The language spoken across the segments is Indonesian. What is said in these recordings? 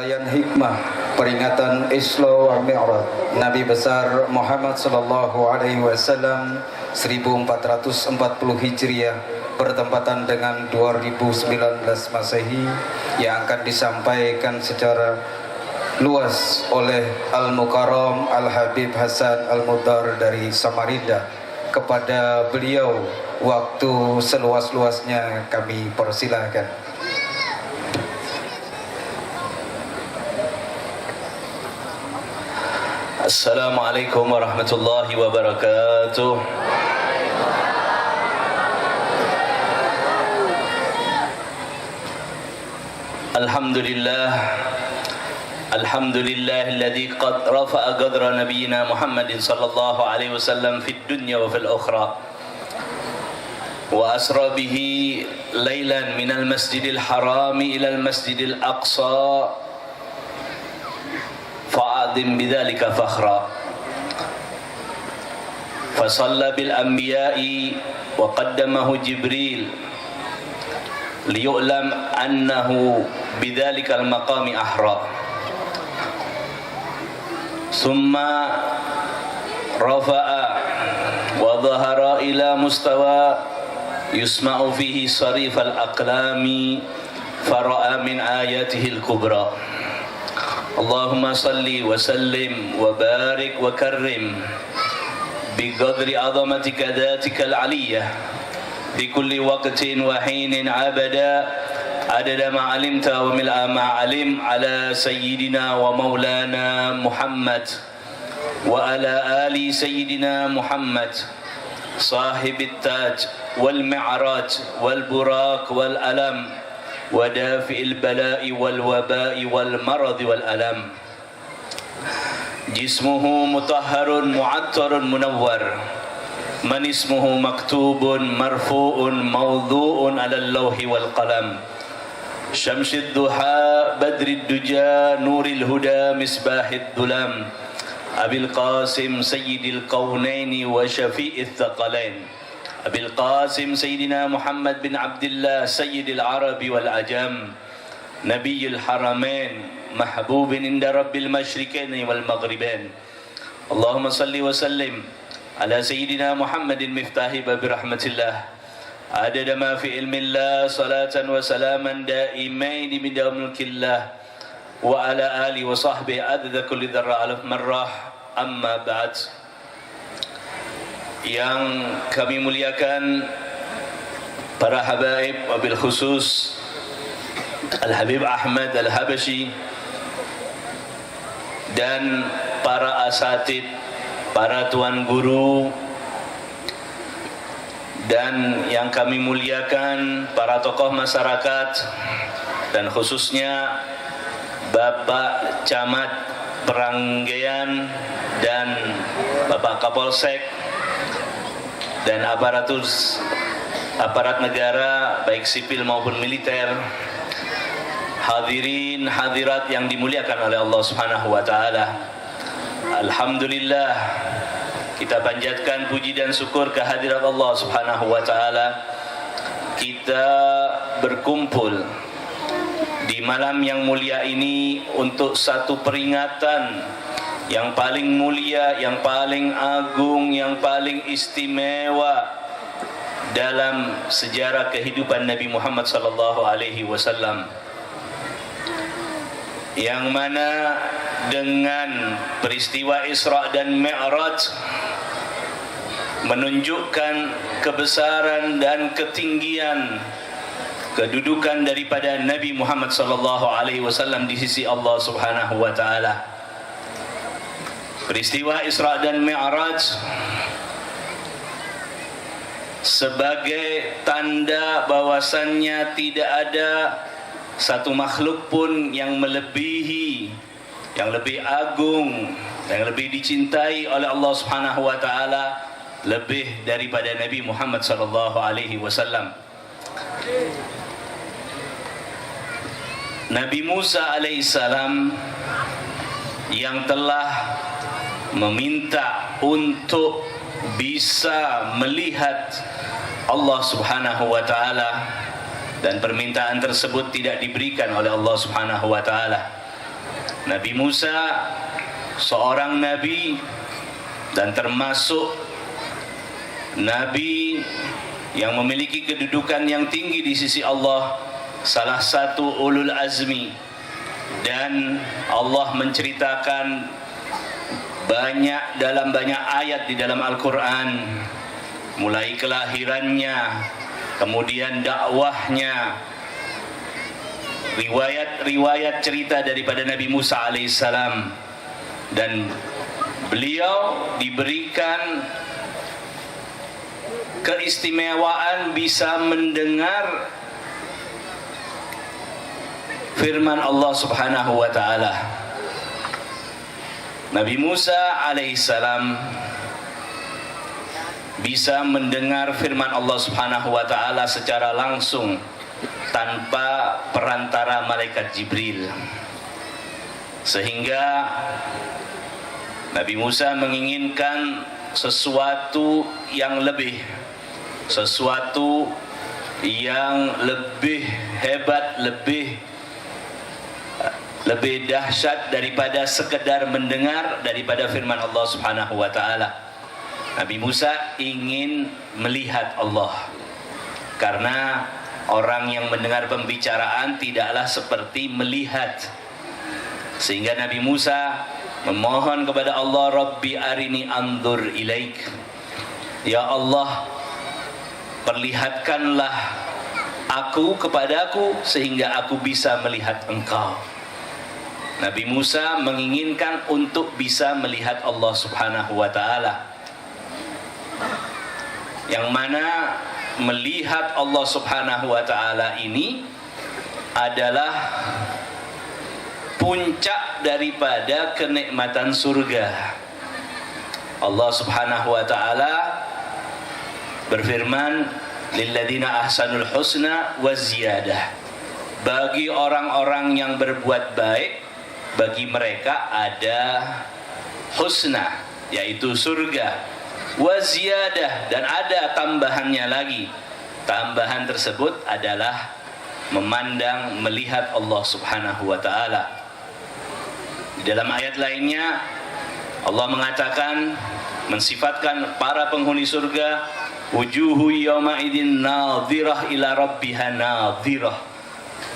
rangkaian hikmah peringatan Isra wal Mi'raj Nabi besar Muhammad sallallahu alaihi wasallam 1440 Hijriah bertempatan dengan 2019 Masehi yang akan disampaikan secara luas oleh Al-Mukarram Al-Habib Hasan Al-Mudar dari Samarinda. Kepada beliau waktu seluas-luasnya kami persilahkan. Assalamualaikum warahmatullahi wabarakatuh. Alhamdulillah alladzi qad rafa'a qadra nabiyyina Muhammadin sallallahu alaihi wasallam fid dunya wa fil ukhra wa asra bihi lailan minal masjidil harami ilal masjidil aqsa fa'adim bidzalika fakhra fasalla bil anbiya'i wa qaddamahu Jibril liyu'lam annahu bidzalikal maqami ahra summa rafa'a wa dhahara ila mustawa yusma'u fihi sarifal aqlami fara'a min ayatihil kubra. Allahumma salli wa sallim wa barik wa karrim biqadri azamatika dhatikal aliyyah bi kulli waqtin wa hinin abada adada ma alimta wa mil'a ma alim ala sayyidina wa maulana Muhammad wa ala ali sayyidina Muhammad sahibit taj wal mi'raj wal buraq wal alam wa dafi'il bala'i wal waba'i wal maradi wal alam jismuhu mutahharun mu'attarun munawwar man ismuhu maktubun marfu'un mawdu'un ala al-lawhi wal qalam syamsid duha badrid duja nuril huda misbahid dulam abil qasim sayyidil qawnaini wa syafi'ith thaqalain abil qasim sayyidina Muhammad bin Abdullah sayyidil arabi wal ajam nabiyil haramain mahbubin inda rabbil masyriqaini wal maghribain. Allahumma salli wa sallim ala sayyidina Muhammadin miftahi babi rahmatillah adada ma fi ilmillah salatan wa salaman daimain bidawam mulkillah wa ala ali wa sahbihi adada kulli dharra alaf marrah amma ba'd. Yang kami muliakan para habaib, wabil khusus Al-Habib Ahmad Al-Habashi dan para asatid, para tuan guru, dan yang kami muliakan para tokoh masyarakat dan khususnya Bapak Camat Peranggean dan Bapak Kapolsek dan aparat negara baik sipil maupun militer, hadirin hadirat yang dimuliakan oleh Allah Subhanahu wa taala. Alhamdulillah, kita panjatkan puji dan syukur kehadirat Allah Subhanahu wa taala. Kita berkumpul di malam yang mulia ini untuk satu peringatan yang paling mulia, yang paling agung, yang paling istimewa dalam sejarah kehidupan Nabi Muhammad sallallahu alaihi wasallam, yang mana dengan peristiwa Isra dan Mi'raj menunjukkan kebesaran dan ketinggian kedudukan daripada Nabi Muhammad sallallahu alaihi wasallam di sisi Allah Subhanahu wa taala. Peristiwa Isra dan Mi'raj sebagai tanda bahwasannya tidak ada satu makhluk pun yang melebihi, yang lebih agung, yang lebih dicintai oleh Allah Subhanahu wa taala lebih daripada Nabi Muhammad sallallahu alaihi wasallam. Nabi Musa alaihissalam yang telah meminta untuk bisa melihat Allah Subhanahu wa taala, dan permintaan tersebut tidak diberikan oleh Allah Subhanahu wa taala. Nabi Musa seorang nabi dan termasuk nabi yang memiliki kedudukan yang tinggi di sisi Allah, salah satu ulul azmi, dan Allah menceritakan dalam banyak ayat di dalam Al-Quran, mulai kelahirannya, kemudian dakwahnya, riwayat cerita daripada Nabi Musa alaihissalam, dan beliau diberikan keistimewaan bisa mendengar firman Allah Subhanahu wa taala. Nabi Musa alaihissalam bisa mendengar firman Allah Subhanahu wa taala secara langsung tanpa perantara malaikat Jibril. Sehingga Nabi Musa menginginkan sesuatu yang lebih, sesuatu yang lebih hebat, lebih dahsyat daripada sekedar mendengar daripada firman Allah Subhanahu wa taala. Nabi Musa ingin melihat Allah, karena orang yang mendengar pembicaraan tidaklah seperti melihat. Sehingga Nabi Musa memohon kepada Allah, Rabbi arini anzur ilaik, ya Allah, perlihatkanlah aku kepadaku sehingga aku bisa melihat Engkau. Nabi Musa menginginkan untuk bisa melihat Allah Subhanahu wa taala, yang mana melihat Allah Subhanahu wa taala ini adalah puncak daripada kenikmatan surga. Allah Subhanahu wa taala berfirman, lilladzina ahsanul husna wa ziyadah. Bagi orang-orang yang berbuat baik, bagi mereka ada husna, yaitu surga, wa ziyadah, dan ada tambahannya lagi. Tambahan tersebut adalah memandang, melihat Allah Subhanahu wa taala. Di dalam ayat lainnya Allah mengatakan, mensifatkan para penghuni surga, wujuhu yawma idin nadhirah ila rabbiha nadhirah.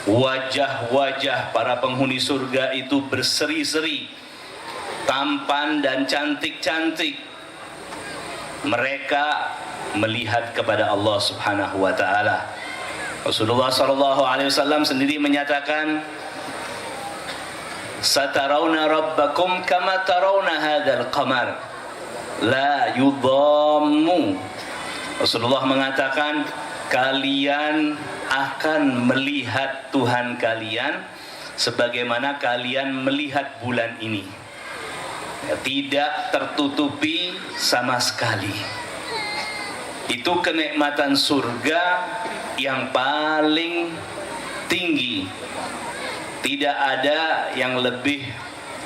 Wajah-wajah para penghuni surga itu berseri-seri, tampan dan cantik-cantik. Mereka melihat kepada Allah Subhanahu wa taala. Rasulullah sallallahu alaihi wasallam sendiri menyatakan, satarawna rabbakum kama tarawna hadzal qamar la yudhammu. Rasulullah mengatakan, kalian akan melihat Tuhan kalian sebagaimana kalian melihat bulan ini, tidak tertutupi sama sekali. Itu kenikmatan surga yang paling tinggi. Tidak ada yang lebih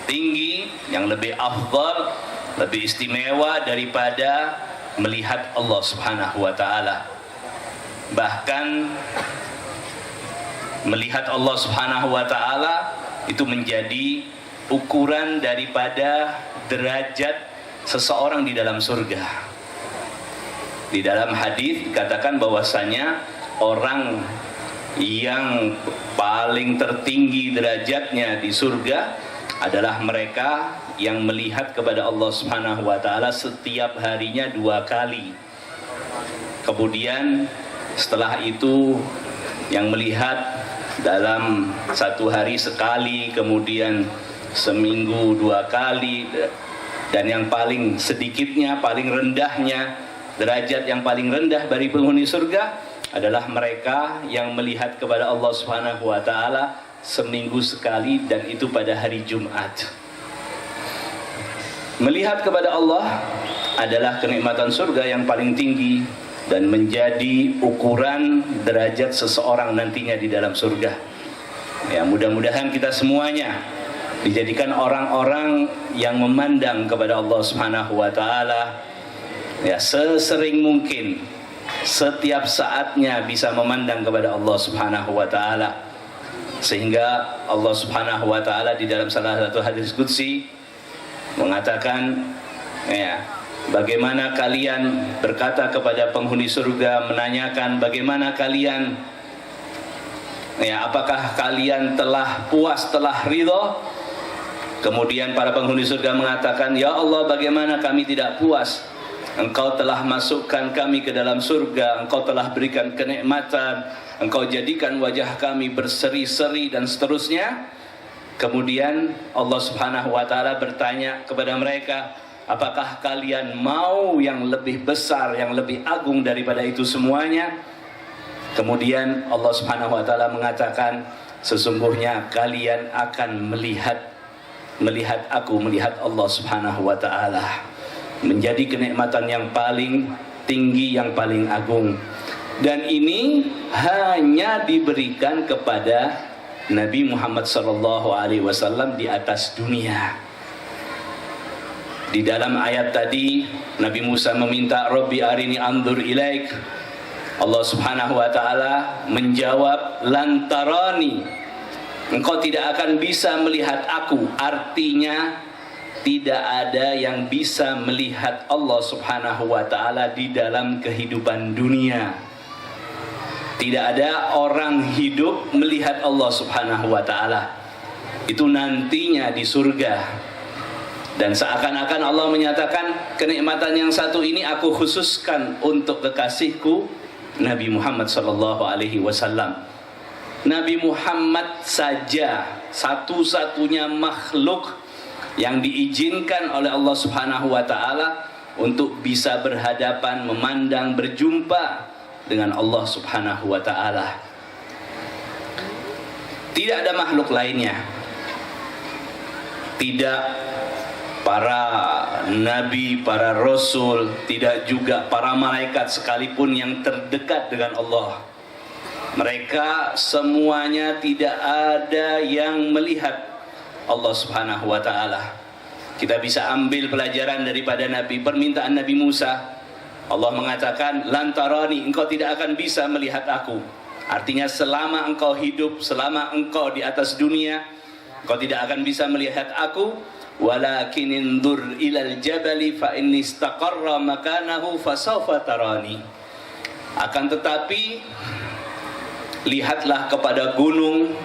tinggi, yang lebih afdal, lebih istimewa daripada melihat Allah Subhanahu wa taala. Bahkan melihat Allah Subhanahu wa taala itu menjadi ukuran daripada derajat seseorang di dalam surga. Di dalam hadis dikatakan bahwasanya orang yang paling tertinggi derajatnya di surga adalah mereka yang melihat kepada Allah Subhanahu wa taala setiap harinya 2 kali. Kemudian setelah itu yang melihat dalam 1 hari sekali, kemudian seminggu 2 kali, dan yang paling sedikitnya, paling rendahnya, derajat yang paling rendah dari penghuni surga adalah mereka yang melihat kepada Allah Subhanahu wa taala seminggu sekali, dan itu pada hari Jumat. Melihat kepada Allah adalah kenikmatan surga yang paling tinggi dan menjadi ukuran derajat seseorang nantinya di dalam surga. Ya, mudah-mudahan kita semuanya dijadikan orang-orang yang memandang kepada Allah Subhanahu wa taala, ya, sesering mungkin, setiap saatnya bisa memandang kepada Allah Subhanahu wa taala. Sehingga Allah Subhanahu wa taala di dalam salah satu hadis qudsi mengatakan, ya, bagaimana kalian berkata kepada penghuni surga, menanyakan bagaimana kalian, ya, apakah kalian telah puas, telah ridho? Kemudian para penghuni surga mengatakan, ya Allah, bagaimana kami tidak puas? Engkau telah masukkan kami ke dalam surga, Engkau telah berikan kenikmatan, Engkau jadikan wajah kami berseri-seri dan seterusnya. Kemudian Allah Subhanahu wa taala bertanya kepada mereka, apakah kalian mau yang lebih besar, yang lebih agung daripada itu semuanya? Kemudian Allah Subhanahu wa taala mengatakan, sesungguhnya kalian akan melihat aku, melihat Allah Subhanahu wa taala, menjadi kenikmatan yang paling tinggi, yang paling agung. Dan ini hanya diberikan kepada Nabi Muhammad SAW di atas dunia. Di dalam ayat tadi Nabi Musa meminta, Rabbi arini anzur ilaik. Allah Subhanahu wa taala menjawab, lantarani, engkau tidak akan bisa melihat aku. Artinya tidak ada yang bisa melihat Allah Subhanahu wa taala di dalam kehidupan dunia. Tidak ada orang hidup melihat Allah Subhanahu wa taala. Itu nantinya di surga. Dan seakan-akan Allah menyatakan, kenikmatan yang satu ini aku khususkan untuk kekasihku Nabi Muhammad sallallahu alaihi wasallam. Nabi Muhammad saja satu-satunya makhluk yang diizinkan oleh Allah Subhanahu wa taala untuk bisa berhadapan, memandang, berjumpa dengan Allah Subhanahu wa taala. Tidak ada makhluk lainnya. Tidak para nabi, para rasul, tidak juga para malaikat sekalipun yang terdekat dengan Allah. Mereka semuanya tidak ada yang melihat Allah Subhanahu wa taala. Kita bisa ambil pelajaran daripada permintaan Nabi Musa. Allah mengatakan, lantarani, engkau tidak akan bisa melihat aku. Artinya selama engkau hidup, selama engkau di atas dunia, engkau tidak akan bisa melihat aku. Walakin indur ilal jabali fa in istaqarra makanahu fasawfa tarani. Akan tetapi lihatlah kepada gunung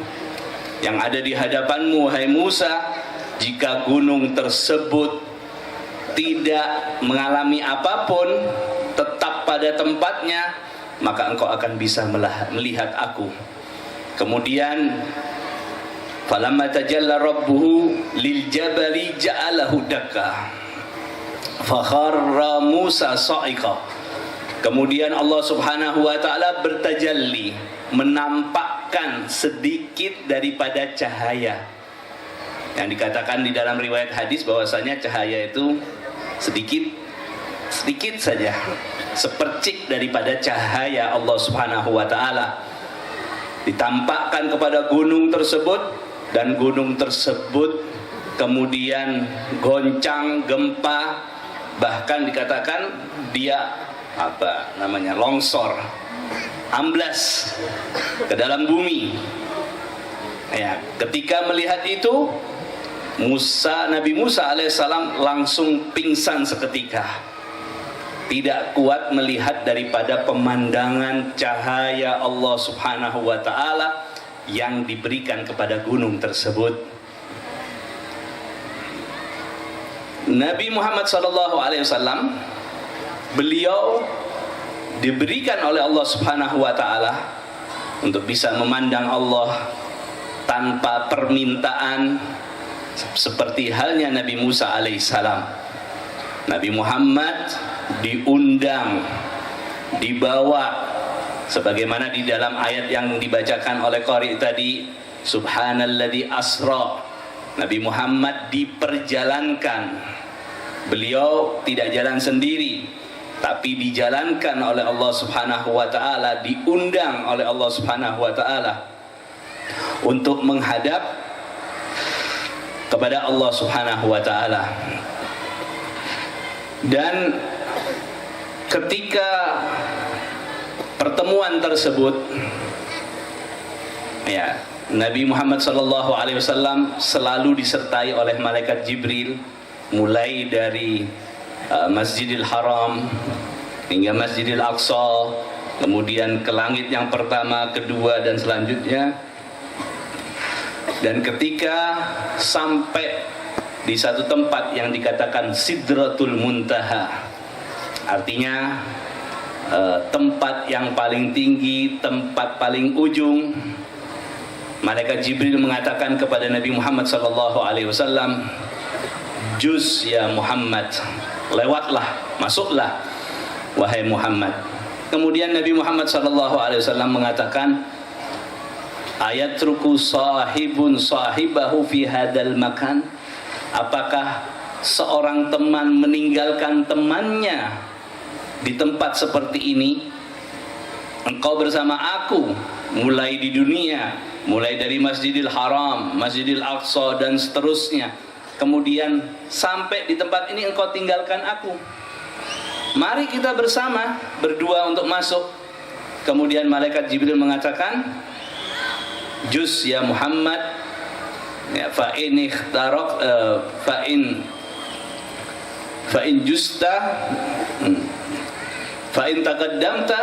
yang ada di hadapanmu, hai Musa. Jika gunung tersebut tidak mengalami apapun, tetap pada tempatnya, maka engkau akan bisa melihat aku. Kemudian falamma tajalla rabbuhu lil jabali ja'alahu dakka fa kharra Musa sa'iqa. Kemudian Allah Subhanahu wa taala bertajalli, menampakkan sedikit daripada cahaya. Yang dikatakan di dalam riwayat hadis bahwasanya cahaya itu sedikit saja, sepercik daripada cahaya Allah Subhanahu wa taala ditampakkan kepada gunung tersebut, dan gunung tersebut kemudian goncang, gempa, bahkan dikatakan dia longsor, amblas ke dalam bumi. Ya, ketika melihat itu, Nabi Musa alaihissalam langsung pingsan seketika. Tidak kuat melihat daripada pemandangan cahaya Allah Subhanahu wa taala yang diberikan kepada gunung tersebut. Nabi Muhammad SAW, beliau diberikan oleh Allah Subhanahu wa taala untuk bisa memandang Allah tanpa permintaan, seperti halnya Nabi Musa alaihissalam. Nabi Muhammad diundang, dibawa, sebagaimana di dalam ayat yang dibacakan oleh qari tadi, subhanalladzi asra. Nabi Muhammad diperjalankan. Beliau tidak jalan sendiri, tapi dijalankan oleh Allah Subhanahu wa taala, diundang oleh Allah Subhanahu wa taala untuk menghadap kepada Allah Subhanahu wa taala. Dan ketika pertemuan tersebut, ya, Nabi Muhammad sallallahu alaihi wasallam selalu disertai oleh malaikat Jibril, mulai dari Masjidil Haram hingga Masjidil Aqsa, kemudian ke langit yang pertama, kedua dan selanjutnya. Dan ketika sampai di satu tempat yang dikatakan Sidratul Muntaha, artinya tempat yang paling tinggi, tempat paling ujung, malaikat Jibril mengatakan kepada Nabi Muhammad sallallahu alaihi wasallam, "Juz ya Muhammad." Lewatlah, masuklah wahai Muhammad. Kemudian Nabi Muhammad sallallahu alaihi wasallam mengatakan, "Ayatruku sahibun sahibahu fi hadal makan?" Apakah seorang teman meninggalkan temannya di tempat seperti ini? Engkau bersama aku mulai di dunia, mulai dari Masjidil Haram, Masjidil Aqsa dan seterusnya, kemudian sampai di tempat ini engkau tinggalkan aku. Mari kita bersama berdua untuk masuk. Kemudian malaikat Jibril mengatakan, "Juz ya Muhammad, ya, fa in justa fa in taqaddamta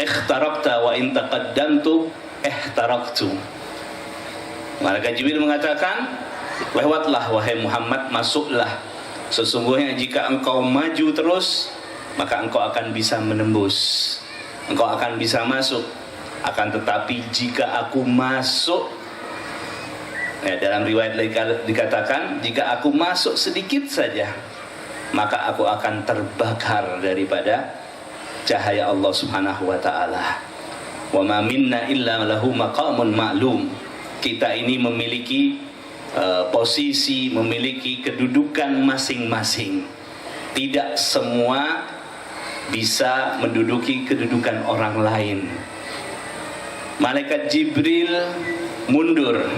ikhtaraqta wa in taqaddamtu ihtaraqtu." Malaikat Jibril mengatakan, "Lewatlah wahai Muhammad, masuklah. Sesungguhnya jika engkau maju terus, maka engkau akan bisa menembus, engkau akan bisa masuk. Akan tetapi jika aku masuk," ya, dalam riwayat dikatakan, "jika aku masuk sedikit saja, maka aku akan terbakar daripada cahaya Allah Subhanahu wa taala. Wa ma minna illa lahu maqamun ma'lum." Kita ini memiliki posisi, memiliki kedudukan masing-masing. Tidak semua bisa menduduki kedudukan orang lain. Malaikat Jibril mundur.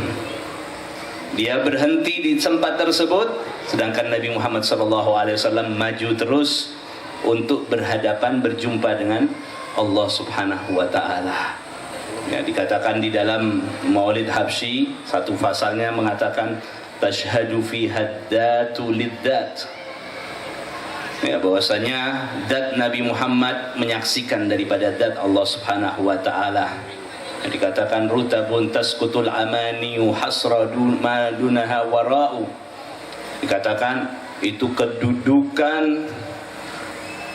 Dia berhenti di tempat tersebut, sedangkan Nabi Muhammad SAW maju terus untuk berhadapan, berjumpa dengan Allah Subhanahu wa taala. Ya, dikatakan di dalam Maulid Habsyi, satu pasalnya mengatakan tashhadu fi haddatu liddat. Ya, bahwasanya zat Nabi Muhammad menyaksikan daripada zat Allah Subhanahu wa taala. Dikatakan rutabun tasqutul amani hasradun madunaha wara'u. Dikatakan itu kedudukan,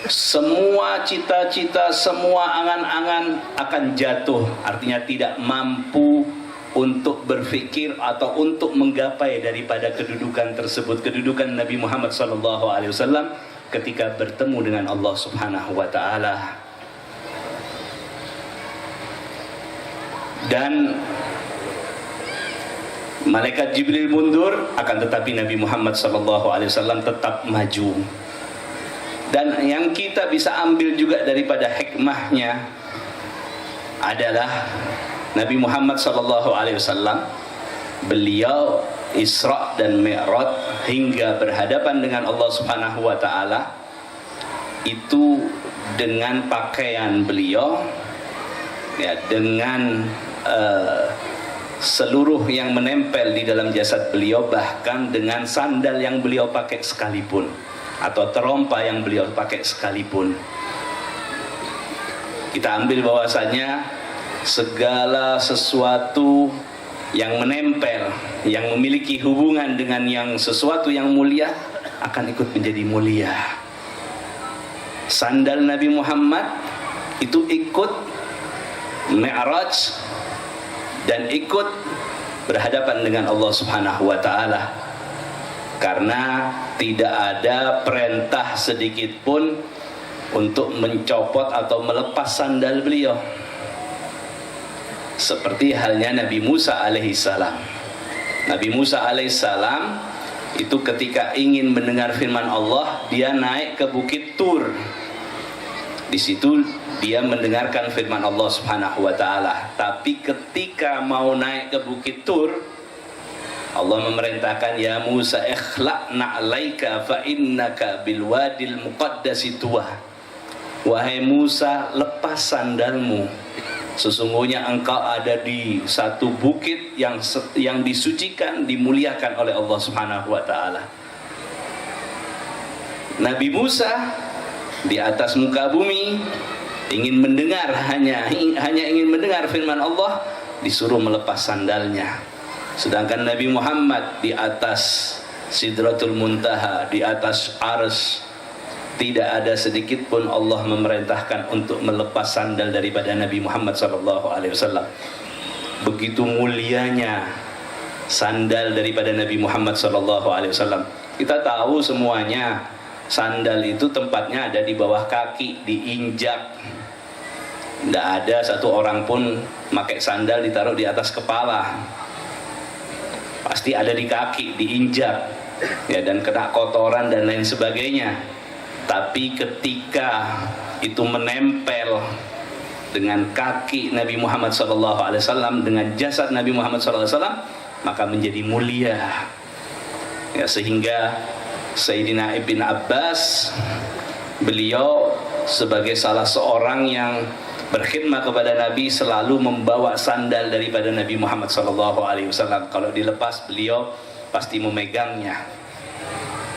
semua cita-cita, semua angan-angan akan jatuh, artinya tidak mampu untuk berfikir atau untuk menggapai daripada kedudukan tersebut, kedudukan Nabi Muhammad SAW ketika bertemu dengan Allah Subhanahu wa taala. Dan malaikat Jibril mundur, akan tetapi Nabi Muhammad SAW tetap maju. Dan yang kita bisa ambil juga daripada hikmahnya adalah Nabi Muhammad SAW, beliau Isra dan Mi'raj hingga berhadapan dengan Allah Subhanahu wa taala itu dengan pakaian beliau, ya, dengan seluruh yang menempel di dalam jasad beliau, bahkan dengan sandal yang beliau pakai sekalipun, atau terompa yang beliau pakai sekalipun. Kita ambil bahwasanya segala sesuatu yang menempel, yang memiliki hubungan dengan yang sesuatu yang mulia akan ikut menjadi mulia. Sandal Nabi Muhammad itu ikut Mi'raj dan ikut berhadapan dengan Allah Subhanahu wa taala, karena tidak ada perintah sedikit pun untuk mencopot atau melepas sandal beliau. Seperti halnya Nabi Musa alaihissalam. Nabi Musa alaihissalam itu ketika ingin mendengar firman Allah, dia naik ke Bukit Tur. Di situ dia mendengarkan firman Allah Subhanahu wa taala. Tapi ketika mau naik ke Bukit Tur, Allah memerintahkan, "Ya Musa, ikhla'na 'alaika fa innaka bil wadil muqaddasi tuwa." Wahai Musa, lepas sandalmu, Sesungguhnya engkau ada di satu bukit yang disucikan, dimuliakan oleh Allah Subhanahu wa taala. Nabi Musa di atas muka bumi ingin mendengar, hanya ingin mendengar firman Allah, disuruh melepas sandalnya. Sedangkan Nabi Muhammad di atas Sidratul Muntaha, di atas Arsy, tidak ada sedikit pun Allah memerintahkan untuk melepas sandal daripada Nabi Muhammad SAW. Begitu mulianya sandal daripada Nabi Muhammad SAW. Kita tahu semuanya, sandal itu tempatnya ada di bawah kaki, diinjak. Tidak ada satu orang pun pakai sandal ditaruh di atas kepala. Pasti ada di kaki, diinjak, ya, dan kena kotoran dan lain sebagainya. Tapi ketika itu menempel dengan kaki Nabi Muhammad SAW, dengan jasad Nabi Muhammad SAW, maka menjadi mulia. Ya, sehingga Sayyidina Ibn Abbas, beliau sebagai salah seorang yang berkhidmat kepada Nabi, selalu membawa sandal daripada Nabi Muhammad SAW. Kalau dilepas, beliau pasti memegangnya,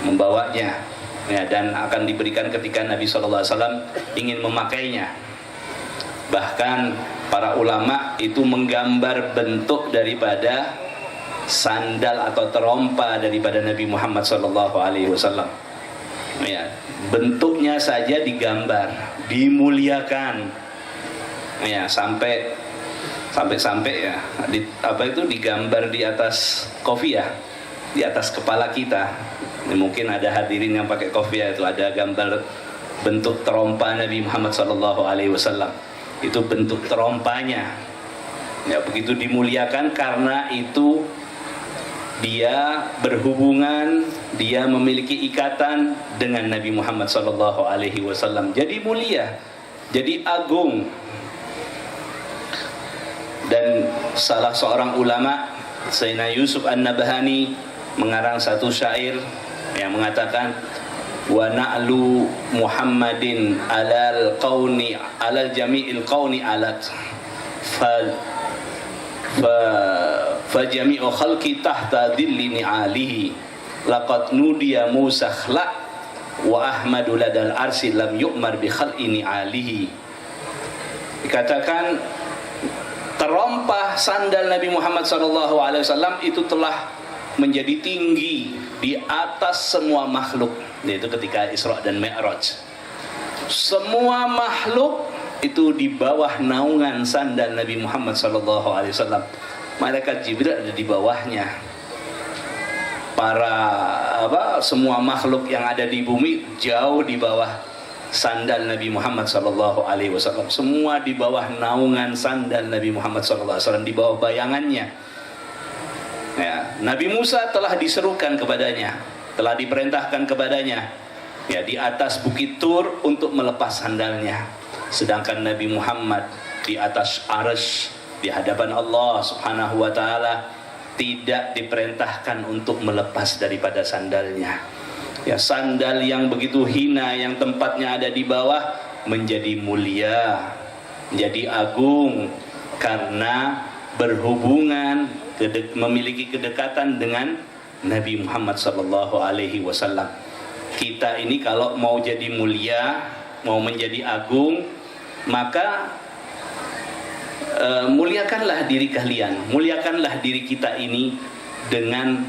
membawanya, ya, dan akan diberikan ketika Nabi SAW ingin memakainya. Bahkan para ulama itu menggambar bentuk daripada sandal atau terompa daripada Nabi Muhammad SAW. Ya, bentuknya saja digambar, dimuliakan, ya, sampai ya, digambar di atas kopiah, di atas kepala kita. Mungkin ada hadirin yang pakai kopiah, itu ada gambar bentuk terompa Nabi Muhammad SAW. Itu bentuk terompanya. Ya, begitu dimuliakan karena itu dia berhubungan, dia memiliki ikatan dengan Nabi Muhammad SAW. Jadi mulia, jadi agung. Dan salah seorang ulama, Sayyidina Yusuf An-Nabhani, mengarang satu syair yang mengatakan, wa na'lu Muhammadin alal jami'il qawni alat fa jami'u khalqi tahta dhilli ni'alihi laqad nudiya Musa khla' wa Ahmadu ladal arsi lam yu'mar bi khal'i ni'alihi. Dikatakan terompa sandal Nabi Muhammad SAW itu telah menjadi tinggi di atas semua makhluk, yaitu ketika Isra dan Mi'raj. Semua makhluk itu di bawah naungan sandal Nabi Muhammad SAW. Malaikat Jibril ada di bawahnya. Semua makhluk yang ada di bumi jauh di bawah sandal Nabi Muhammad SAW. Semua di bawah naungan sandal Nabi Muhammad SAW, di bawah bayangannya. Ya, Nabi Musa telah diserukan kepadanya, telah diperintahkan kepadanya, ya, di atas bukit Tur untuk melepas sandalnya. Sedangkan Nabi Muhammad di atas Arsy, di hadapan Allah Subhanahu wa taala, tidak diperintahkan untuk melepas daripada sandalnya. Ya, sandal yang begitu hina, yang tempatnya ada di bawah, menjadi mulia, menjadi agung karena berhubungan, memiliki kedekatan dengan Nabi Muhammad SAW. Kita ini kalau mau jadi mulia, mau menjadi agung, maka muliakanlah diri kalian, muliakanlah diri kita ini dengan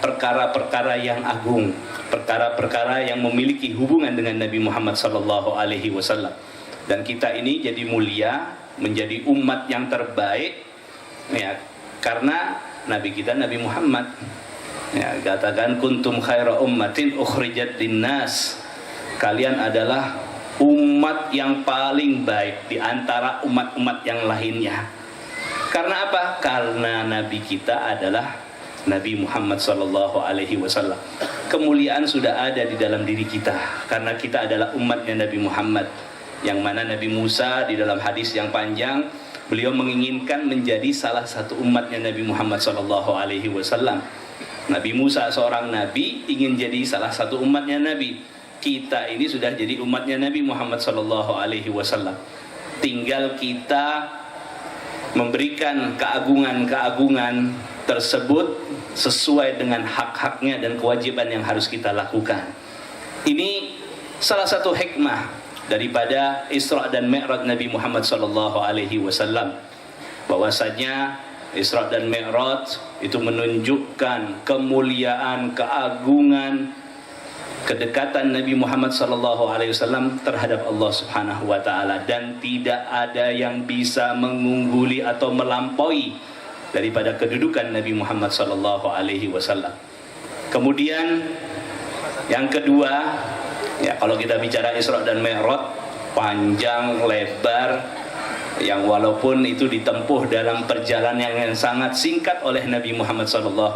perkara-perkara yang agung, perkara-perkara yang memiliki hubungan dengan Nabi Muhammad SAW. Dan kita ini jadi mulia, menjadi umat yang terbaik, ya, karena Nabi kita Nabi Muhammad. Ya, katakan kuntum khaira ummatin ukhrijat linnas. Kalian adalah umat yang paling baik di antara umat-umat yang lainnya. Karena apa? Karena Nabi kita adalah Nabi Muhammad SAW. Kemuliaan sudah ada di dalam diri kita karena kita adalah umatnya Nabi Muhammad. Yang mana Nabi Musa di dalam hadis yang panjang, beliau menginginkan menjadi salah satu umatnya Nabi Muhammad SAW. Nabi Musa seorang nabi ingin jadi salah satu umatnya Nabi. Kita ini sudah jadi umatnya Nabi Muhammad SAW. tinggal kita memberikan keagungan-keagungan tersebut sesuai dengan hak-haknya dan kewajiban yang harus kita lakukan. Ini salah satu hikmah daripada Isra dan Mi'raj Nabi Muhammad SAW, bahwasanya Isra dan Mi'raj itu menunjukkan kemuliaan, keagungan, kedekatan Nabi Muhammad SAW terhadap Allah Subhanahu wa taala, dan tidak ada yang bisa mengungguli atau melampaui daripada kedudukan Nabi Muhammad SAW. Kemudian yang kedua, ya, kalau kita bicara Isra dan Mi'raj, panjang lebar, yang walaupun itu ditempuh dalam perjalanan yang sangat singkat oleh Nabi Muhammad SAW,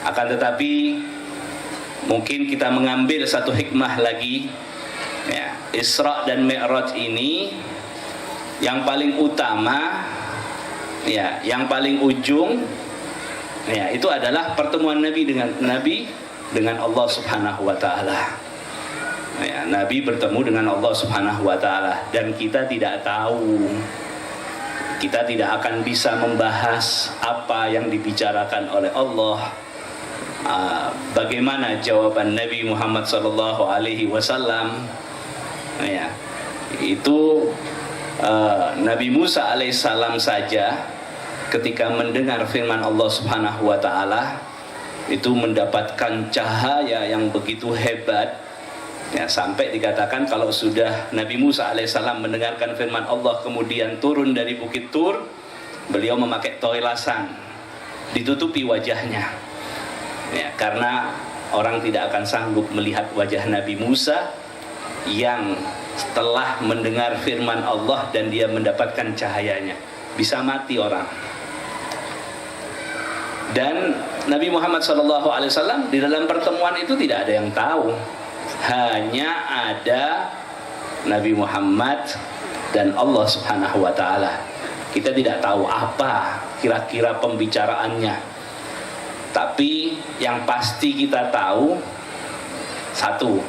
akan tetapi mungkin kita mengambil satu hikmah lagi, ya, Isra dan Mi'raj ini yang paling utama, ya, yang paling ujung, ya, itu adalah pertemuan Nabi dengan Allah Subhanahu wa taala. Ya, Nabi bertemu dengan Allah Subhanahu wa taala, dan kita tidak tahu, kita tidak akan bisa membahas apa yang dibicarakan oleh Allah. Bagaimana jawaban Nabi Muhammad SAW? Ya, itu Nabi Musa alaihissalam saja ketika mendengar firman Allah Subhanahu wa taala itu mendapatkan cahaya yang begitu hebat, ya, sampai dikatakan kalau sudah Nabi Musa alaihissalam mendengarkan firman Allah kemudian turun dari Bukit Tur, beliau memakai toilasan, ditutupi wajahnya, ya, karena orang tidak akan sanggup melihat wajah Nabi Musa yang setelah mendengar firman Allah dan dia mendapatkan cahayanya, bisa mati orang. Dan Nabi Muhammad SAW di dalam pertemuan itu tidak ada yang tahu, hanya ada Nabi Muhammad dan Allah Subhanahu wa taala. Kita tidak tahu apa kira-kira pembicaraannya, tapi yang pasti kita tahu satu,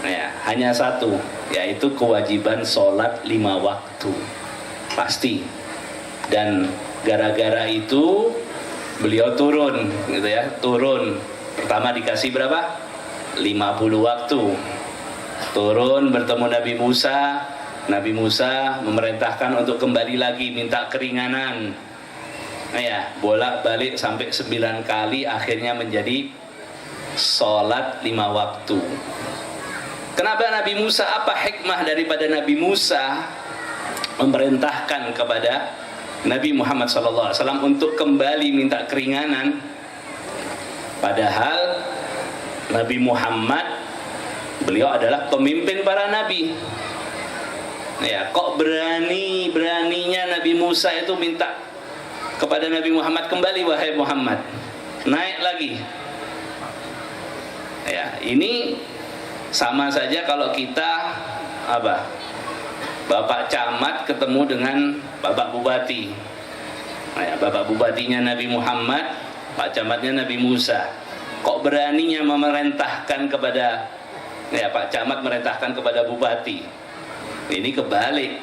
ya, hanya satu, yaitu kewajiban sholat 5 waktu, pasti. Dan gara-gara itu beliau turun, gitu ya, turun. Pertama dikasih berapa? 50 waktu. Turun bertemu Nabi Musa. Nabi Musa memerintahkan untuk kembali lagi minta keringanan. Nah, ya, bolak-balik sampai 9 kali, akhirnya menjadi sholat 5 waktu. Kenapa Nabi Musa? Apa hikmah daripada Nabi Musa memerintahkan kepada Nabi Muhammad SAW untuk kembali minta keringanan? Padahal Nabi Muhammad, beliau adalah pemimpin para nabi. Ya, kok beraninya Nabi Musa itu minta kepada Nabi Muhammad, kembali wahai Muhammad, naik lagi. Ya, ini sama saja kalau kita apa? Bapak camat ketemu dengan Bapak Bupati. Nah, ya, Bapak Bupatinya Nabi Muhammad, Pak Camatnya Nabi Musa. Kok beraninya memerintahkan kepada, ya, Pak Camat merintahkan kepada Bupati? Ini kebalik.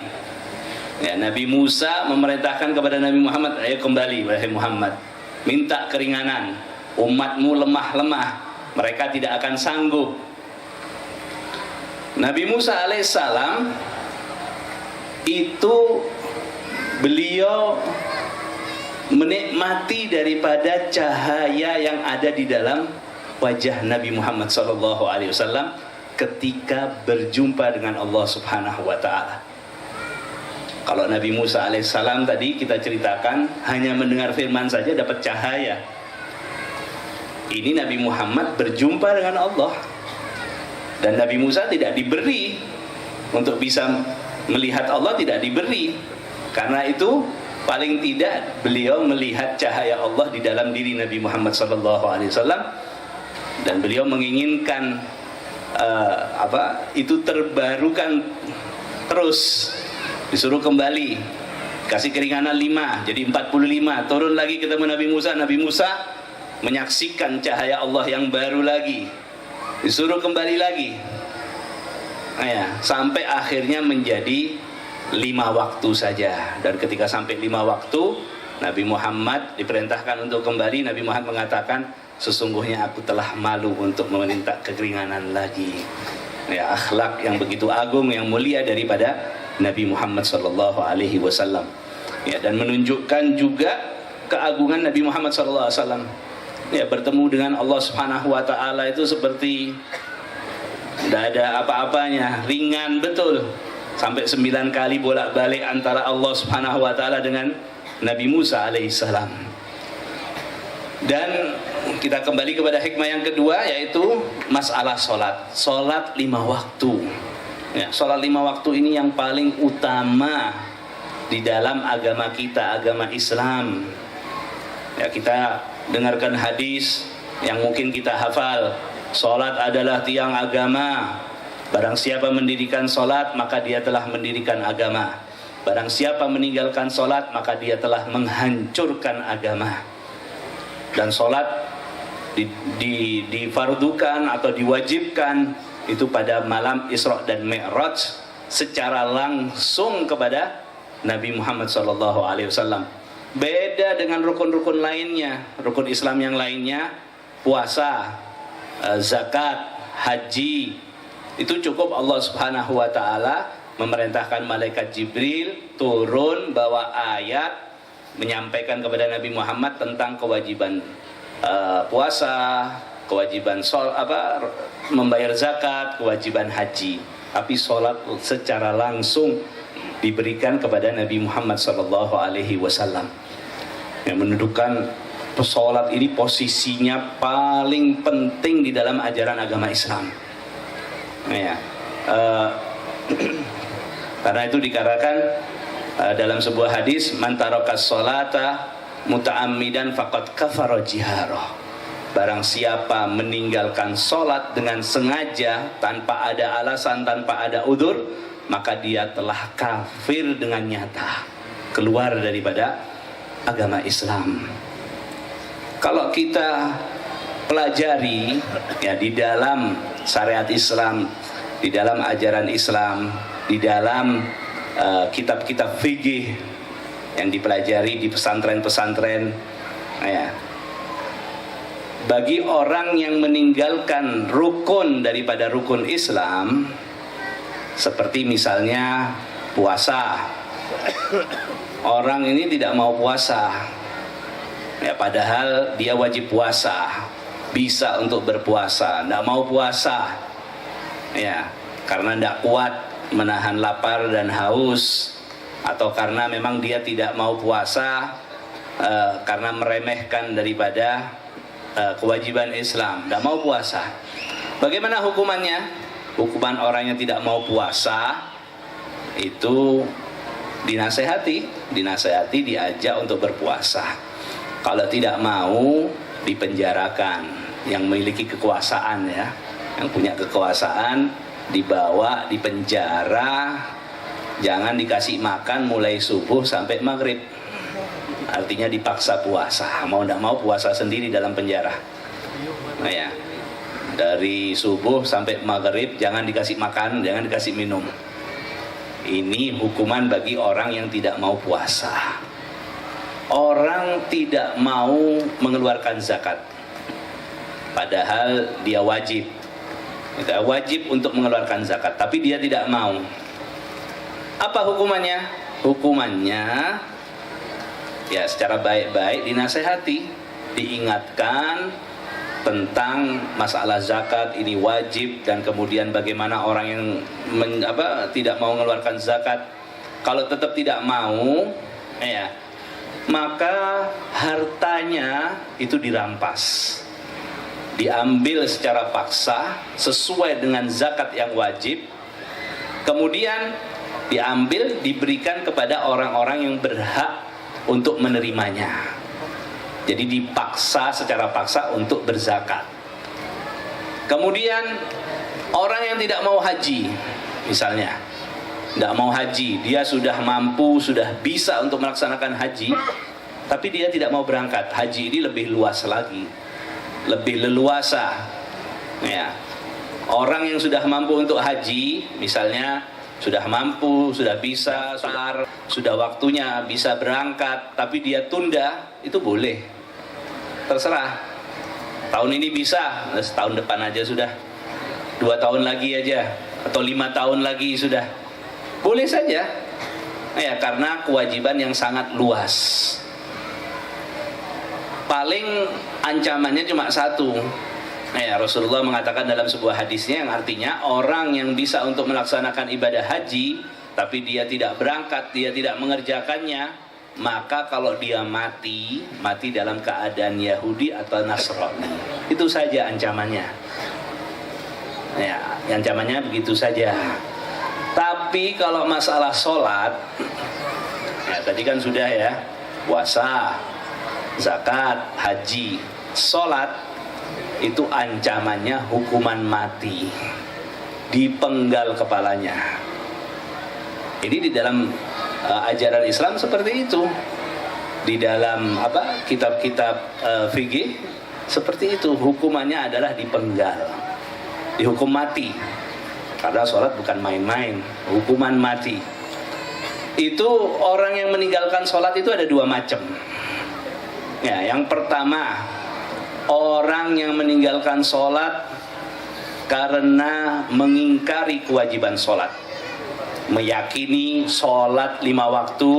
Ya, Nabi Musa memerintahkan kepada Nabi Muhammad, ayo kembali wahai Muhammad, minta keringanan. Umatmu lemah, mereka tidak akan sanggup. Nabi Musa alaihissalam itu beliau menikmati daripada cahaya yang ada di dalam wajah Nabi Muhammad SAW ketika berjumpa dengan Allah Subhanahu wa taala. Kalau Nabi Musa alaihissalam tadi kita ceritakan hanya mendengar firman saja dapat cahaya. Ini Nabi Muhammad berjumpa dengan Allah, dan Nabi Musa tidak diberi untuk bisa melihat Allah, tidak diberi. Karena itu paling tidak beliau melihat cahaya Allah di dalam diri Nabi Muhammad SAW, dan beliau menginginkan itu terbarukan terus. Disuruh kembali, kasih keringanan 5 jadi 45. Turun lagi ketemu Nabi Musa. Nabi Musa menyaksikan cahaya Allah yang baru lagi, disuruh kembali lagi. Ya, sampai akhirnya menjadi 5 waktu saja. Dan ketika sampai 5 waktu, Nabi Muhammad diperintahkan untuk kembali. Nabi Muhammad mengatakan, sesungguhnya aku telah malu untuk meminta keringanan lagi. Ya, akhlak yang begitu agung, yang mulia daripada Nabi Muhammad sallallahu alaihi wasallam. Ya, dan menunjukkan juga keagungan Nabi Muhammad sallallahu alaihi wasallam. Ya, bertemu dengan Allah Subhanahu wa taala itu seperti tidak ada apa-apanya, ringan betul. Sampai 9 kali bolak-balik antara Allah Subhanahu wa taala dengan Nabi Musa alaihissalam. Dan kita kembali kepada hikmah yang kedua, yaitu masalah sholat. Sholat 5 waktu. Ya, sholat 5 waktu ini yang paling utama di dalam agama kita, agama Islam. Ya, kita dengarkan hadis yang mungkin kita hafal. Sholat adalah tiang agama. Barang siapa mendirikan sholat, maka dia telah mendirikan agama. Barang siapa meninggalkan sholat, maka dia telah menghancurkan agama. Dan sholat difardukan atau diwajibkan itu pada malam Isra dan Mi'raj secara langsung kepada Nabi Muhammad SAW. Beda dengan rukun-rukun lainnya, rukun Islam yang lainnya, puasa, zakat, haji, itu cukup Allah Subhanahu wa taala memerintahkan malaikat Jibril turun bawa ayat menyampaikan kepada Nabi Muhammad tentang kewajiban puasa, kewajiban membayar zakat, kewajiban haji. Tapi sholat secara langsung diberikan kepada Nabi Muhammad sallallahu alaihi wasallam. Yang menunjukkan sholat ini posisinya paling penting di dalam ajaran agama Islam. Ya. Karena itu dikatakan dalam sebuah hadis, man tarakas sholata muta'ammidan faqad kafara jihara. Barang siapa meninggalkan sholat dengan sengaja, tanpa ada alasan, tanpa ada udzur, maka dia telah kafir dengan nyata, keluar daripada agama Islam. Kalau kita pelajari ya di dalam syariat Islam, di dalam ajaran Islam, di dalam kitab-kitab fikih yang dipelajari di pesantren-pesantren, ya, bagi orang yang meninggalkan rukun daripada rukun Islam, seperti misalnya puasa, orang ini tidak mau puasa. Ya, padahal dia wajib puasa, bisa untuk berpuasa, tidak mau puasa, ya, karena tidak kuat menahan lapar dan haus, atau karena memang dia tidak mau puasa karena meremehkan daripada kewajiban Islam, tidak mau puasa. Bagaimana hukumannya? Hukuman orang yang tidak mau puasa itu dinasehati, diajak untuk berpuasa. Kalau tidak mau, dipenjarakan. Yang memiliki kekuasaan, ya, yang punya kekuasaan, dibawa, dipenjara, jangan dikasih makan mulai subuh sampai maghrib. Artinya dipaksa puasa, mau tidak mau puasa sendiri dalam penjara. Nah, ya, dari subuh sampai maghrib jangan dikasih makan, jangan dikasih minum. Ini hukuman bagi orang yang tidak mau puasa. Orang tidak mau mengeluarkan zakat, padahal dia wajib untuk mengeluarkan zakat, tapi dia tidak mau. Apa hukumannya? Hukumannya ya secara baik-baik dinasehati, diingatkan tentang masalah zakat ini wajib, dan kemudian bagaimana orang yang tidak mau mengeluarkan zakat. Kalau tetap tidak mau, ya, maka hartanya itu dirampas, diambil secara paksa sesuai dengan zakat yang wajib, kemudian diambil, diberikan kepada orang-orang yang berhak untuk menerimanya. Jadi dipaksa secara paksa untuk berzakat. Kemudian orang yang tidak mau haji, misalnya tidak mau haji, dia sudah mampu, sudah bisa untuk melaksanakan haji, tapi dia tidak mau berangkat. Haji ini lebih luas lagi, lebih leluasa, ya. Orang yang sudah mampu untuk haji, misalnya sudah mampu, sudah bisa, sudah waktunya bisa berangkat, tapi dia tunda, itu boleh. Terserah. Tahun ini bisa, tahun depan aja sudah. 2 tahun lagi aja, atau 5 tahun lagi sudah. Boleh saja. Ya, karena kewajiban yang sangat luas. Paling ancamannya cuma satu. Ya, Rasulullah mengatakan dalam sebuah hadisnya yang artinya orang yang bisa untuk melaksanakan ibadah haji tapi dia tidak berangkat, dia tidak mengerjakannya, maka kalau dia mati dalam keadaan Yahudi atau Nasrani. Itu saja ancamannya. Ya, ancamannya begitu saja. Tapi kalau masalah sholat, ya tadi kan sudah ya, puasa, zakat, haji, sholat itu ancamannya hukuman mati, dipenggal kepalanya. Ini di dalam ajaran Islam seperti itu. Di dalam kitab-kitab fikih seperti itu, hukumannya adalah dipenggal, dihukum mati. Karena sholat bukan main-main, hukuman mati. Itu orang yang meninggalkan sholat itu ada 2 macam. Ya, yang pertama, orang yang meninggalkan sholat karena mengingkari kewajiban sholat, meyakini sholat 5 waktu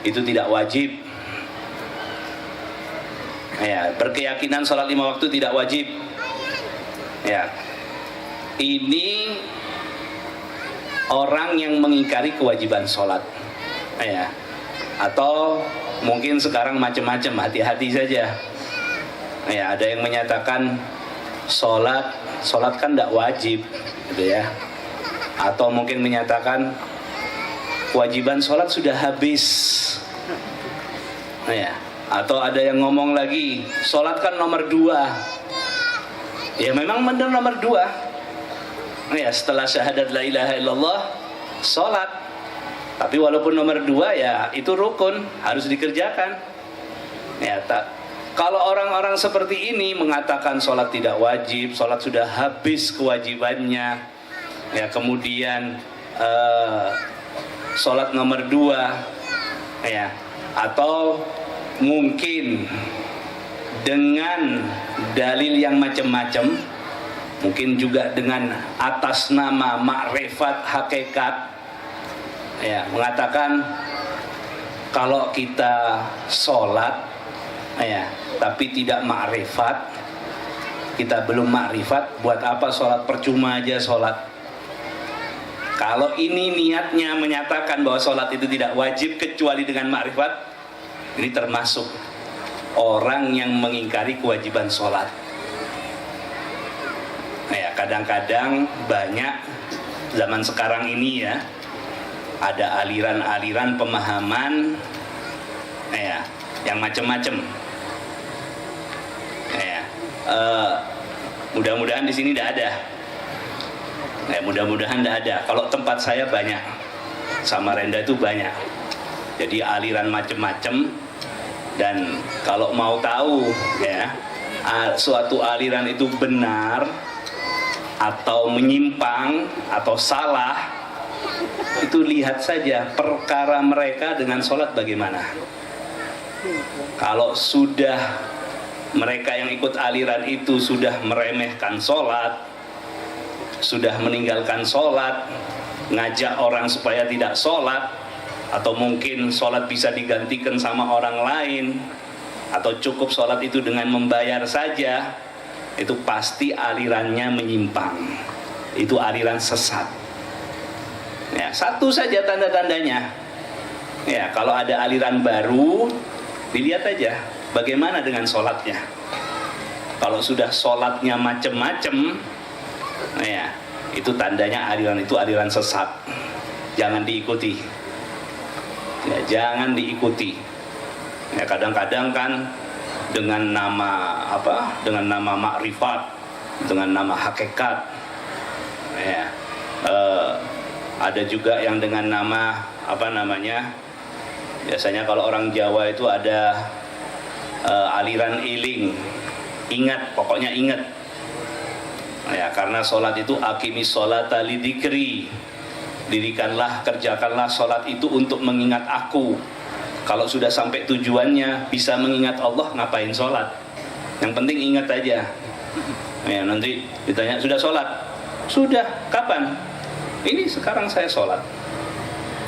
itu tidak wajib. Ya, berkeyakinan sholat 5 waktu tidak wajib. Ya, ini orang yang mengingkari kewajiban sholat. Ya, atau mungkin sekarang macam-macam, hati-hati saja. Ya, ada yang menyatakan sholat kan tidak wajib, gitu ya. Atau mungkin menyatakan kewajiban sholat sudah habis. Ya. Atau ada yang ngomong lagi, sholat kan nomor 2. Ya memang benar nomor 2. Ya, setelah syahadat la ilaha illallah, sholat. Tapi walaupun nomor 2 ya itu rukun, harus dikerjakan. Ya, kalau orang-orang seperti ini mengatakan sholat tidak wajib, sholat sudah habis kewajibannya, ya kemudian sholat nomor 2, ya, atau mungkin dengan dalil yang macam-macam, mungkin juga dengan atas nama makrifat hakikat, ya, mengatakan kalau kita sholat, ya, tapi tidak makrifat, kita belum makrifat, buat apa sholat? Percuma aja sholat. Kalau ini niatnya menyatakan bahwa sholat itu tidak wajib kecuali dengan makrifat, ini termasuk orang yang mengingkari kewajiban sholat. Ya, kadang-kadang banyak zaman sekarang ini ya, ada aliran-aliran pemahaman, ya, yang macam-macam. Ya, mudah-mudahan di sini tidak ada. Ya, mudah-mudahan tidak ada. Kalau tempat saya banyak, Samarinda itu banyak. Jadi aliran macam-macam. Dan kalau mau tahu ya, suatu aliran itu benar atau menyimpang atau salah, itu lihat saja perkara mereka dengan sholat bagaimana. Kalau sudah mereka yang ikut aliran itu sudah meremehkan sholat, sudah meninggalkan sholat, ngajak orang supaya tidak sholat, atau mungkin sholat bisa digantikan sama orang lain, atau cukup sholat itu dengan membayar saja, itu pasti alirannya menyimpang. Itu aliran sesat. Ya, satu saja tanda-tandanya. Ya, kalau ada aliran baru, dilihat aja bagaimana dengan sholatnya. Kalau sudah sholatnya macem-macem, ya, itu tandanya aliran itu aliran sesat. Jangan diikuti. Ya, jangan diikuti. Ya, kadang-kadang kan dengan nama apa? Dengan nama makrifat, dengan nama hakikat. Ya, ada juga yang dengan nama apa namanya? Biasanya kalau orang Jawa itu ada aliran iling. Ingat, pokoknya ingat. Ya, karena sholat itu aqimis sholata lidzikri. Dirikanlah, kerjakanlah sholat itu untuk mengingat aku. Kalau sudah sampai tujuannya bisa mengingat Allah, ngapain sholat? Yang penting ingat aja. Ya, nanti ditanya, sudah sholat? Sudah, kapan? Ini sekarang saya sholat.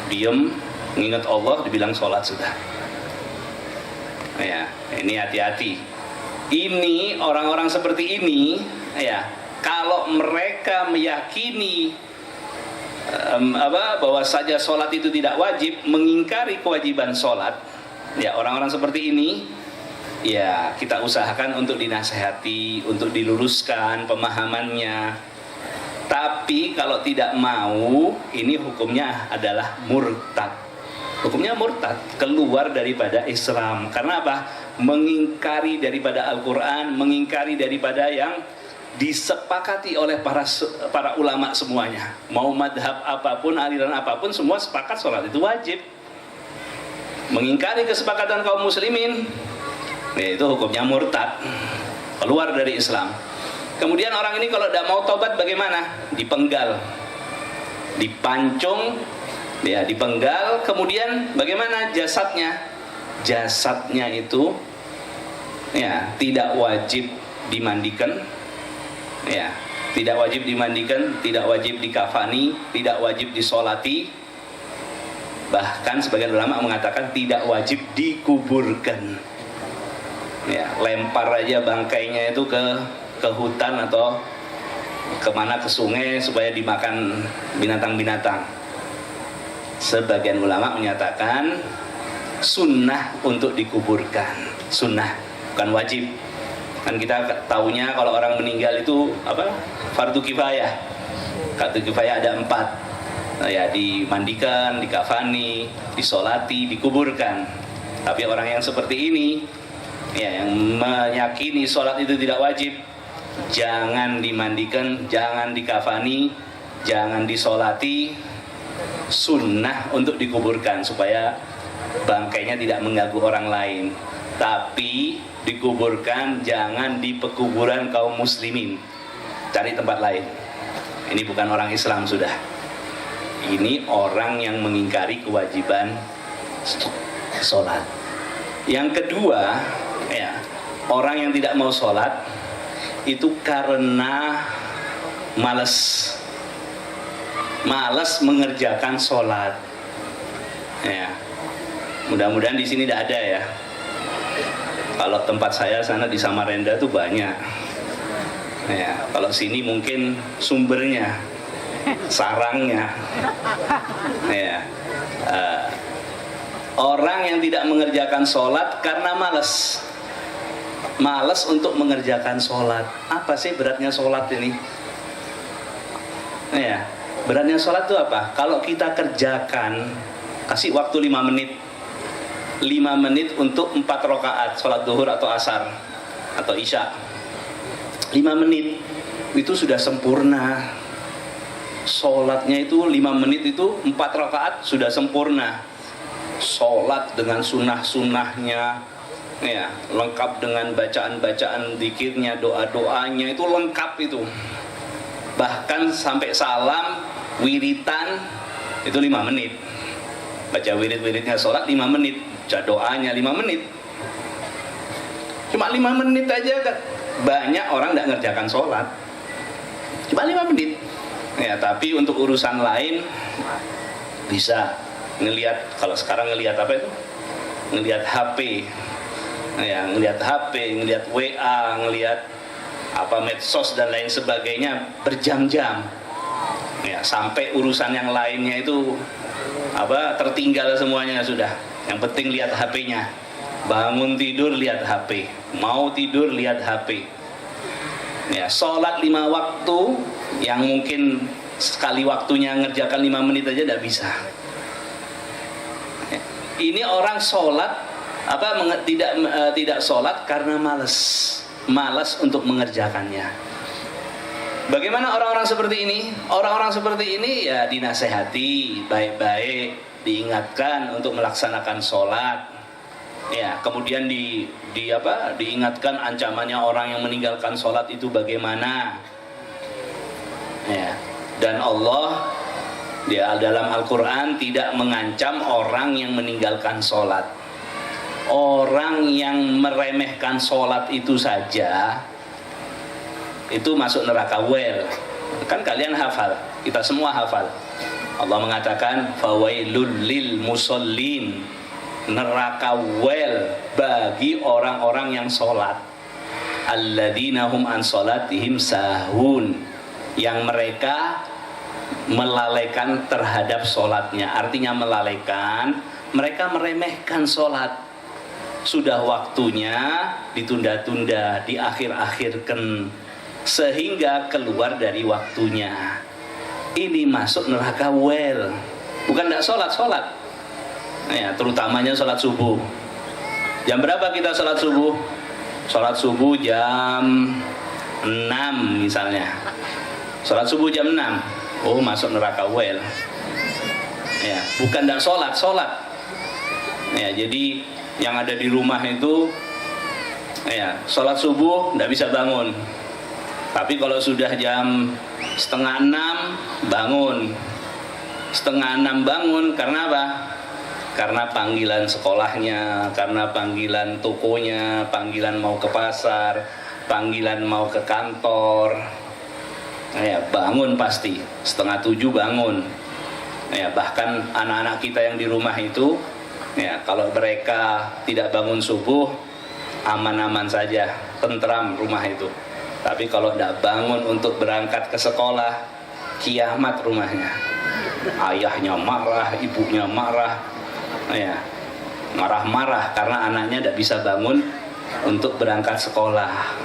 Diem, mengingat Allah, dibilang sholat sudah. Ya, ini hati-hati. Ini orang-orang seperti ini, ya, kalau mereka meyakini bahwa saja sholat itu tidak wajib, mengingkari kewajiban sholat, ya orang-orang seperti ini, ya kita usahakan untuk dinasehati, untuk diluruskan pemahamannya. Tapi kalau tidak mau, ini hukumnya adalah murtad. Hukumnya murtad, keluar daripada Islam. Karena apa? Mengingkari daripada Al-Quran, mengingkari daripada yang disepakati oleh para ulama semuanya. Mau madhab apapun, aliran apapun, semua sepakat sholat itu wajib. Mengingkari kesepakatan kaum muslimin, ya itu hukumnya murtad, keluar dari Islam. Kemudian orang ini kalau tidak mau tobat bagaimana? Dipenggal, dipancung, ya dipenggal. Kemudian bagaimana jasadnya? Jasadnya itu ya tidak wajib dimandikan, ya tidak wajib dimandikan, tidak wajib dikafani, tidak wajib disolati. Bahkan sebagian ulama mengatakan tidak wajib dikuburkan. Ya, lempar aja bangkainya itu ke hutan atau kemana, ke sungai supaya dimakan binatang-binatang. Sebagian ulama menyatakan sunnah untuk dikuburkan, sunnah bukan wajib. Kan kita tahunya kalau orang meninggal itu apa? Fardu kifayah. Fardu kifayah ada 4. Ya, dimandikan, dikafani, disolati, dikuburkan. Tapi orang yang seperti ini, ya, yang meyakini sholat itu tidak wajib, jangan dimandikan, jangan dikafani, jangan disolati, sunnah untuk dikuburkan supaya bangkainya tidak mengganggu orang lain. Tapi dikuburkan jangan di pekuburan kaum muslimin, cari tempat lain. Ini bukan orang Islam sudah. Ini orang yang mengingkari kewajiban sholat. Yang kedua, ya, orang yang tidak mau sholat itu karena malas mengerjakan sholat. Ya, mudah-mudahan di sini tidak ada ya. Kalau tempat saya sana di Samarinda tuh banyak. Ya, kalau sini mungkin sumbernya, sarangnya. Ya, orang yang tidak mengerjakan sholat karena malas untuk mengerjakan sholat. Apa sih beratnya sholat ini? Ya, beratnya sholat itu apa? Kalau kita kerjakan, kasih waktu 5 menit. 5 menit untuk 4 rakaat sholat duhur atau asar atau isya. 5 menit itu sudah sempurna. Sholatnya itu 5 menit itu 4 rakaat sudah sempurna. Sholat dengan sunnah-sunnahnya, ya, lengkap dengan bacaan-bacaan zikirnya, doa-doanya itu lengkap itu. Bahkan sampai salam, wiritan itu 5 menit. Baca wirid-wiridnya sholat 5 menit. Baca doanya 5 menit. Cuma 5 menit aja kan. Banyak orang tidak ngerjakan sholat. Cuma 5 menit. Ya, tapi untuk urusan lain bisa ngelihat. Kalau sekarang ngelihat apa itu? Ngelihat HP. Ya, ngelihat HP, ngelihat WA, ngelihat apa medsos dan lain sebagainya berjam-jam. Ya, sampai urusan yang lainnya itu apa tertinggal semuanya sudah. Yang penting lihat HP-nya. Bangun tidur lihat HP, mau tidur lihat HP. Ya, sholat 5 waktu yang mungkin sekali waktunya ngerjakan 5 menit aja tidak bisa. Ya, ini orang sholat tidak sholat karena malas untuk mengerjakannya. Bagaimana orang-orang seperti ini? Orang-orang seperti ini ya dinasehati baik-baik, diingatkan untuk melaksanakan sholat. Ya, kemudian diingatkan ancamannya orang yang meninggalkan sholat itu bagaimana. Ya. Dan Allah dalam Al-Quran tidak mengancam orang yang meninggalkan sholat. Orang yang meremehkan sholat itu saja itu masuk neraka wel. Kan kalian hafal, kita semua hafal. Allah mengatakan fawailul lil musallin, neraka wel bagi orang-orang yang sholat. Alladzina hum an sholatihim sahun, yang mereka melalaikan terhadap sholatnya. Artinya melalaikan, mereka meremehkan sholat. Sudah waktunya ditunda-tunda, diakhir-akhirkan, sehingga keluar dari waktunya. Ini masuk neraka wel. Bukan tidak sholat. Ya, terutamanya sholat subuh. Jam berapa kita sholat subuh? Sholat subuh jam 6 misalnya. Sholat subuh jam 6. Oh, masuk neraka wel. Ya, bukan tidak sholat. Ya, jadi yang ada di rumah itu, ya, sholat subuh tidak bisa bangun. Tapi kalau sudah jam 5:30 bangun. 5:30 bangun karena apa? Karena panggilan sekolahnya, karena panggilan tokonya, panggilan mau ke pasar, panggilan mau ke kantor. Ya, bangun pasti 6:30 bangun. Ya, bahkan anak-anak kita yang di rumah itu, ya, kalau mereka tidak bangun subuh, aman-aman saja, tentram rumah itu. Tapi kalau tidak bangun untuk berangkat ke sekolah, kiamat rumahnya. Ayahnya marah, ibunya marah, ya, marah-marah karena anaknya tidak bisa bangun untuk berangkat sekolah.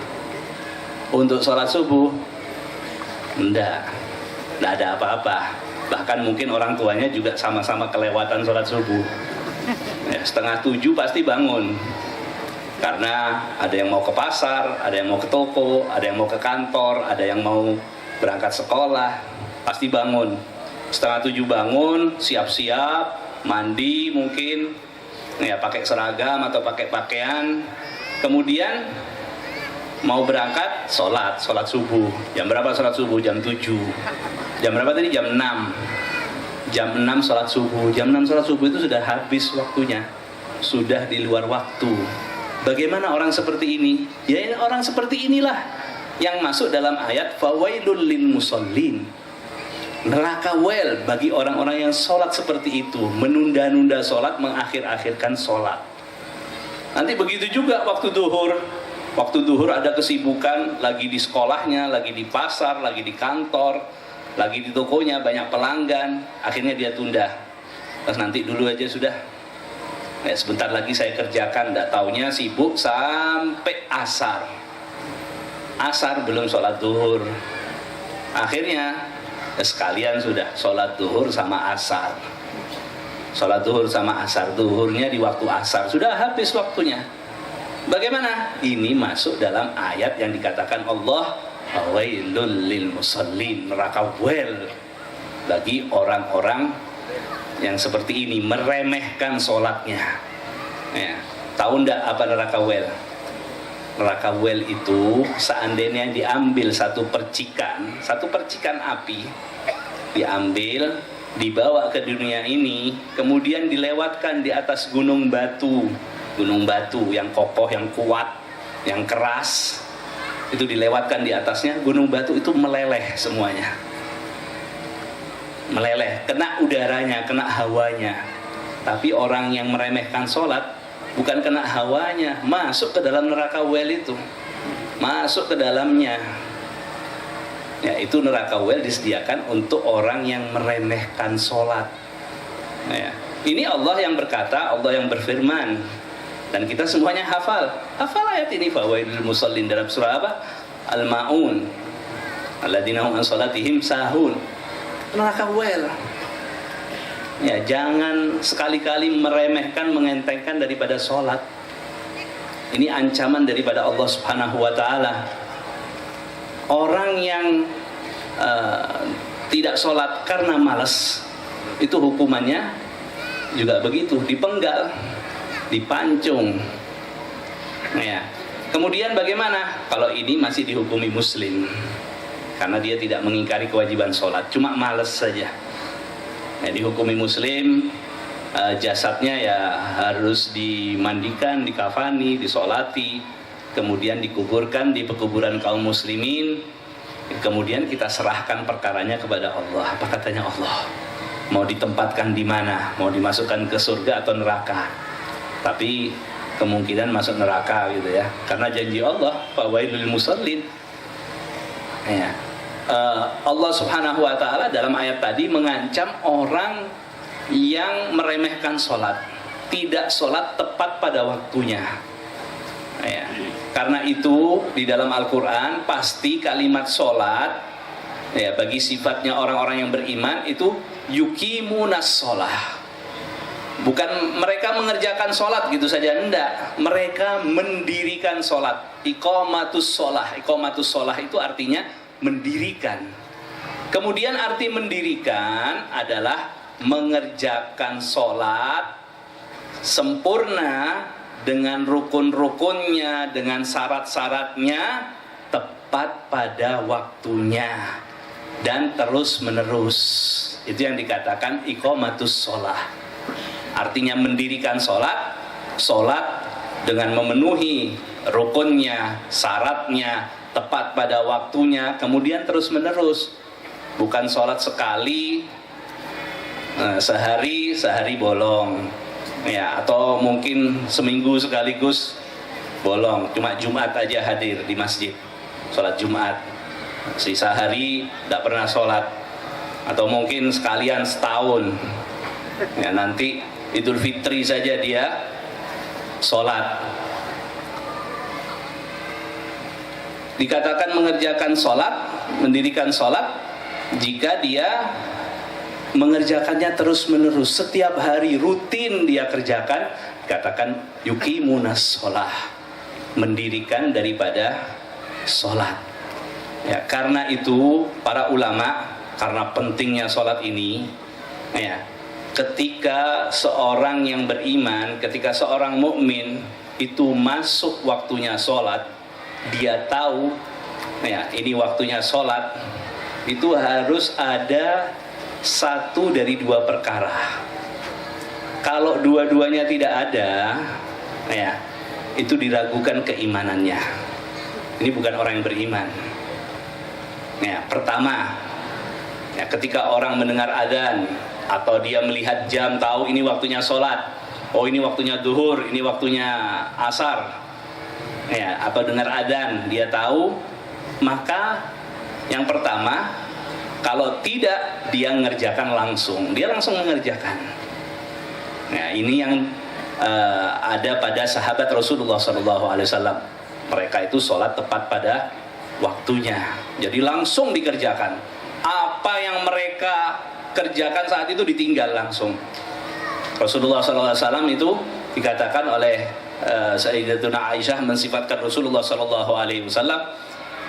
Untuk sholat subuh, tidak ada apa-apa. Bahkan mungkin orang tuanya juga sama-sama kelewatan sholat subuh. Ya, 6:30 pasti bangun. Karena ada yang mau ke pasar, ada yang mau ke toko, ada yang mau ke kantor, ada yang mau berangkat sekolah, pasti bangun. 6:30 bangun, siap-siap, mandi mungkin, ya, pakai seragam atau pakai pakaian. Kemudian mau berangkat, sholat subuh. Jam berapa sholat subuh? Jam 7. Jam berapa tadi? Jam 6. Jam 6 sholat subuh. Jam 6 sholat subuh itu sudah habis waktunya, sudah di luar waktu. Bagaimana orang seperti ini? Ya, ini orang seperti inilah yang masuk dalam ayat fawailul lil musallin. Neraka wel bagi orang-orang yang sholat seperti itu, menunda-nunda sholat, mengakhir-akhirkan sholat. Nanti begitu juga waktu duhur. Waktu duhur ada kesibukan, lagi di sekolahnya, lagi di pasar, lagi di kantor, lagi di tokonya, banyak pelanggan, akhirnya dia tunda. Terus nanti dulu aja sudah. Ya, sebentar lagi saya kerjakan, tidak taunya sibuk sampai asar. Asar belum sholat duhur. Akhirnya sekalian sudah sholat duhur sama asar. Sholat duhur sama asar, duhurnya di waktu asar, sudah habis waktunya. Bagaimana? Ini masuk dalam ayat yang dikatakan Allah, wailul lil musallin, neraka wel bagi orang-orang yang seperti ini, meremehkan sholatnya. Ya. Tahu ndak apa neraka wel? Neraka wel itu seandainya diambil satu percikan api, diambil, dibawa ke dunia ini, kemudian dilewatkan di atas gunung batu yang kokoh, yang kuat, yang keras, itu dilewatkan di atasnya, gunung batu itu meleleh semuanya. Meleleh, kena udaranya, kena hawanya. Tapi orang yang meremehkan sholat, bukan kena hawanya, masuk ke dalam neraka wel itu, masuk ke dalamnya. Ya, itu neraka wel disediakan untuk orang yang meremehkan sholat. Ya. Ini Allah yang berkata, Allah yang berfirman, dan kita semuanya hafal ayat ini, fawailul musallin, dalam surah apa? Al-Ma'un, alladzina hum an sholatihim sahun. Neraka wel. Ya, jangan sekali-kali meremehkan, mengentengkan daripada sholat. Ini ancaman daripada Allah Subhanahu wa ta'ala. Orang yang tidak sholat karena malas, itu hukumannya juga begitu, dipenggal, dipancung. Ya. Kemudian bagaimana kalau ini masih dihukumi muslim? karena dia tidak mengingkari kewajiban sholat, cuma males saja. Dihukumi muslim, jasadnya ya harus dimandikan, dikafani, disolati, kemudian dikuburkan di pekuburan kaum muslimin, kemudian kita serahkan perkaranya kepada Allah. Apa katanya Allah? Mau ditempatkan di mana? Mau dimasukkan ke surga atau neraka? Tapi kemungkinan masuk neraka gitu ya, karena janji Allah, fawailul musallin. Ya. Allah Subhanahu wa taala dalam ayat tadi mengancam orang yang meremehkan sholat, tidak sholat tepat pada waktunya. Ya. Karena itu di dalam Al-Quran pasti kalimat sholat ya, bagi sifatnya orang-orang yang beriman itu yuqimunas sholah. Bukan mereka mengerjakan sholat gitu saja, enggak. Mereka mendirikan sholat. Iqamatus sholah. Iqamatus sholah itu artinya mendirikan. Kemudian arti mendirikan adalah mengerjakan sholat sempurna dengan rukun-rukunnya, dengan syarat-syaratnya, tepat pada waktunya dan terus menerus. Itu yang dikatakan iqamatus sholah. Artinya mendirikan sholat, sholat dengan memenuhi rukunnya, syaratnya, tepat pada waktunya, kemudian terus menerus. Bukan sholat sekali, sehari bolong, ya, atau mungkin seminggu sekaligus bolong, cuma Jumat aja hadir di masjid, sholat Jumat, sisa hari tidak pernah sholat, atau mungkin sekalian setahun, ya, nanti Idul Fitri saja dia sholat. Dikatakan mengerjakan sholat, mendirikan sholat jika dia mengerjakannya terus menerus, setiap hari rutin dia kerjakan. Dikatakan yuqimunas sholah, mendirikan daripada sholat. Ya, karena itu para ulama, karena pentingnya sholat ini, ya, ketika seorang yang beriman, ketika seorang mukmin itu masuk waktunya sholat, dia tahu ya ini waktunya sholat, itu harus ada satu dari dua perkara. Kalau dua-duanya tidak ada, ya, itu diragukan keimanannya. Ini bukan orang yang beriman. Ya, pertama, ya, ketika orang mendengar adzan atau dia melihat jam, tahu ini waktunya sholat, oh ini waktunya duhur, ini waktunya asar, ya, atau dengar adzan dia tahu, maka yang pertama, kalau tidak dia mengerjakan langsung, dia langsung mengerjakan. Nah, ini yang ada pada sahabat Rasulullah SAW. Mereka itu sholat tepat pada waktunya, jadi langsung dikerjakan. Apa yang mereka kerjakan saat itu ditinggal langsung. Rasulullah SAW itu dikatakan oleh Sayyidatuna Aisyah mensifatkan Rasulullah SAW,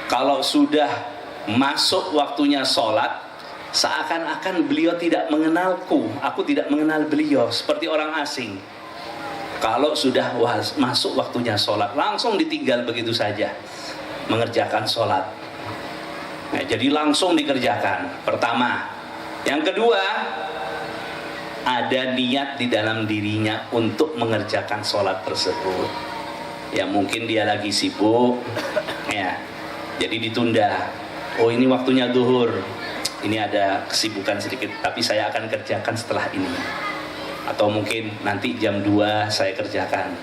kalau sudah masuk waktunya sholat, seakan-akan beliau tidak mengenalku, aku tidak mengenal beliau, seperti orang asing. Kalau sudah masuk waktunya sholat, langsung ditinggal begitu saja mengerjakan sholat. Nah, jadi langsung dikerjakan. Pertama. Yang kedua, ada niat di dalam dirinya untuk mengerjakan sholat tersebut. Ya mungkin dia lagi sibuk, ya, jadi ditunda. Oh ini waktunya duhur, ini ada kesibukan sedikit, tapi saya akan kerjakan setelah ini. Atau mungkin nanti jam 2 saya kerjakan.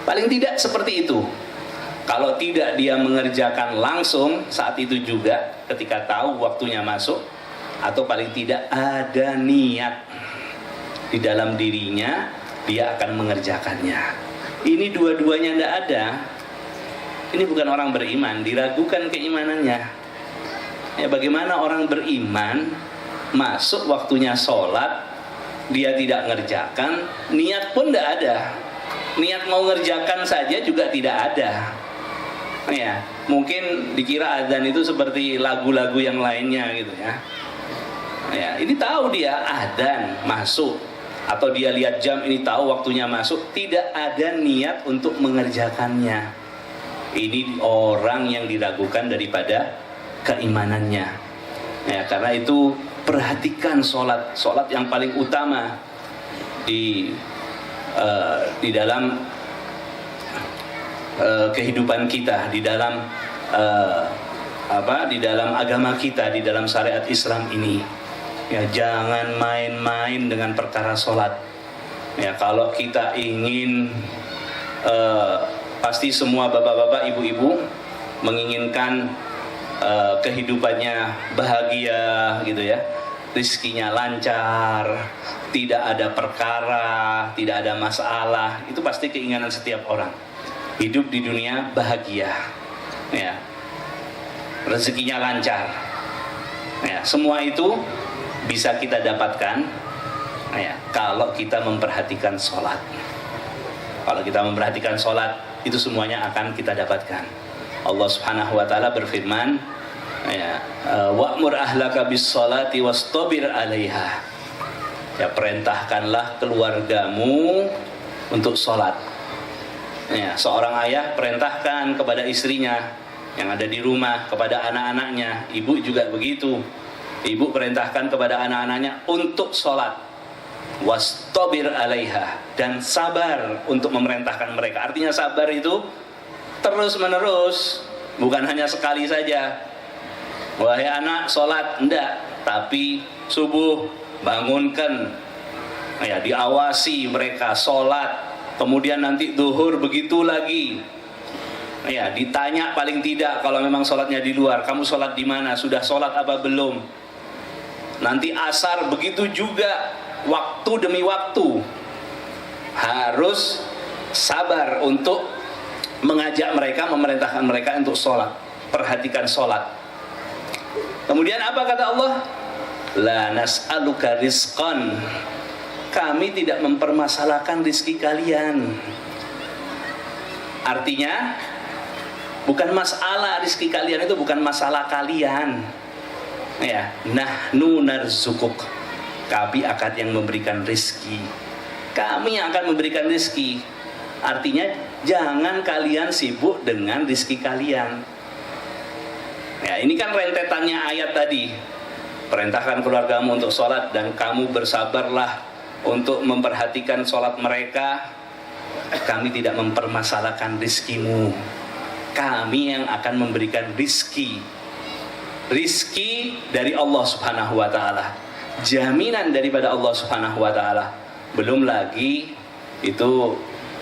Paling tidak seperti itu. Kalau tidak dia mengerjakan langsung saat itu juga, ketika tahu waktunya masuk, atau paling tidak ada niat di dalam dirinya, dia akan mengerjakannya. Ini dua-duanya tidak ada, ini bukan orang beriman, diragukan keimanannya. Ya, bagaimana orang beriman masuk waktunya sholat, dia tidak ngerjakan, niat pun tidak ada, niat mau ngerjakan saja juga tidak ada. Ya, mungkin dikira adzan itu seperti lagu-lagu yang lainnya gitu ya. Ya, ini tahu dia adzan masuk, atau dia lihat jam ini tahu waktunya masuk, tidak ada niat untuk mengerjakannya. Ini orang yang diragukan daripada keimanannya. Ya, karena itu perhatikan sholat yang paling utama di dalam kehidupan kita, di dalam di dalam agama kita, di dalam syariat Islam ini. Ya, jangan main-main dengan perkara sholat. Ya, kalau kita ingin pasti semua bapak-bapak, ibu-ibu menginginkan kehidupannya bahagia gitu ya, rizkinya lancar, tidak ada perkara, tidak ada masalah. Itu pasti keinginan setiap orang. Hidup di dunia bahagia, ya, rezekinya lancar, ya, semua itu bisa kita dapatkan, ya, kalau kita memperhatikan sholat. Kalau kita memperhatikan sholat, itu semuanya akan kita dapatkan. Allah Subhanahu wa taala berfirman, ya, wa'mur ahlaka bis-sholati wastabir 'alaiha. Ya, perintahkanlah keluargamu untuk sholat. Ya, seorang ayah perintahkan kepada istrinya yang ada di rumah, kepada anak-anaknya. Ibu juga begitu. Ibu perintahkan kepada anak-anaknya untuk sholat. Wastabir 'alaiha, dan sabar untuk memerintahkan mereka. Artinya sabar itu terus menerus, bukan hanya sekali saja. Wahai anak, sholat, enggak, tapi subuh bangunkan, ya, diawasi mereka sholat, kemudian nanti duhur begitu lagi, ya, ditanya paling tidak kalau memang sholatnya di luar, kamu sholat di mana, sudah sholat apa belum. Nanti asar begitu juga, waktu demi waktu harus sabar untuk mengajak mereka, memerintahkan mereka untuk sholat. Perhatikan sholat. Kemudian apa kata Allah? La nas'aluka rizqan. Kami tidak mempermasalahkan rizki kalian. Artinya bukan masalah rizki kalian, itu bukan masalah kalian. Ya, nahnu narzukuk. Kami akan yang memberikan rizki. Kami yang akan memberikan rizki. Artinya jangan kalian sibuk dengan rizki kalian. Ya, ini kan rentetannya ayat tadi. Perintahkan keluargamu untuk sholat dan kamu bersabarlah untuk memperhatikan sholat mereka. Kami tidak mempermasalahkan rizkimu. Kami yang akan memberikan rizki. Rizki dari Allah Subhanahu wa ta'ala. Jaminan daripada Allah Subhanahu wa ta'ala. Belum lagi itu,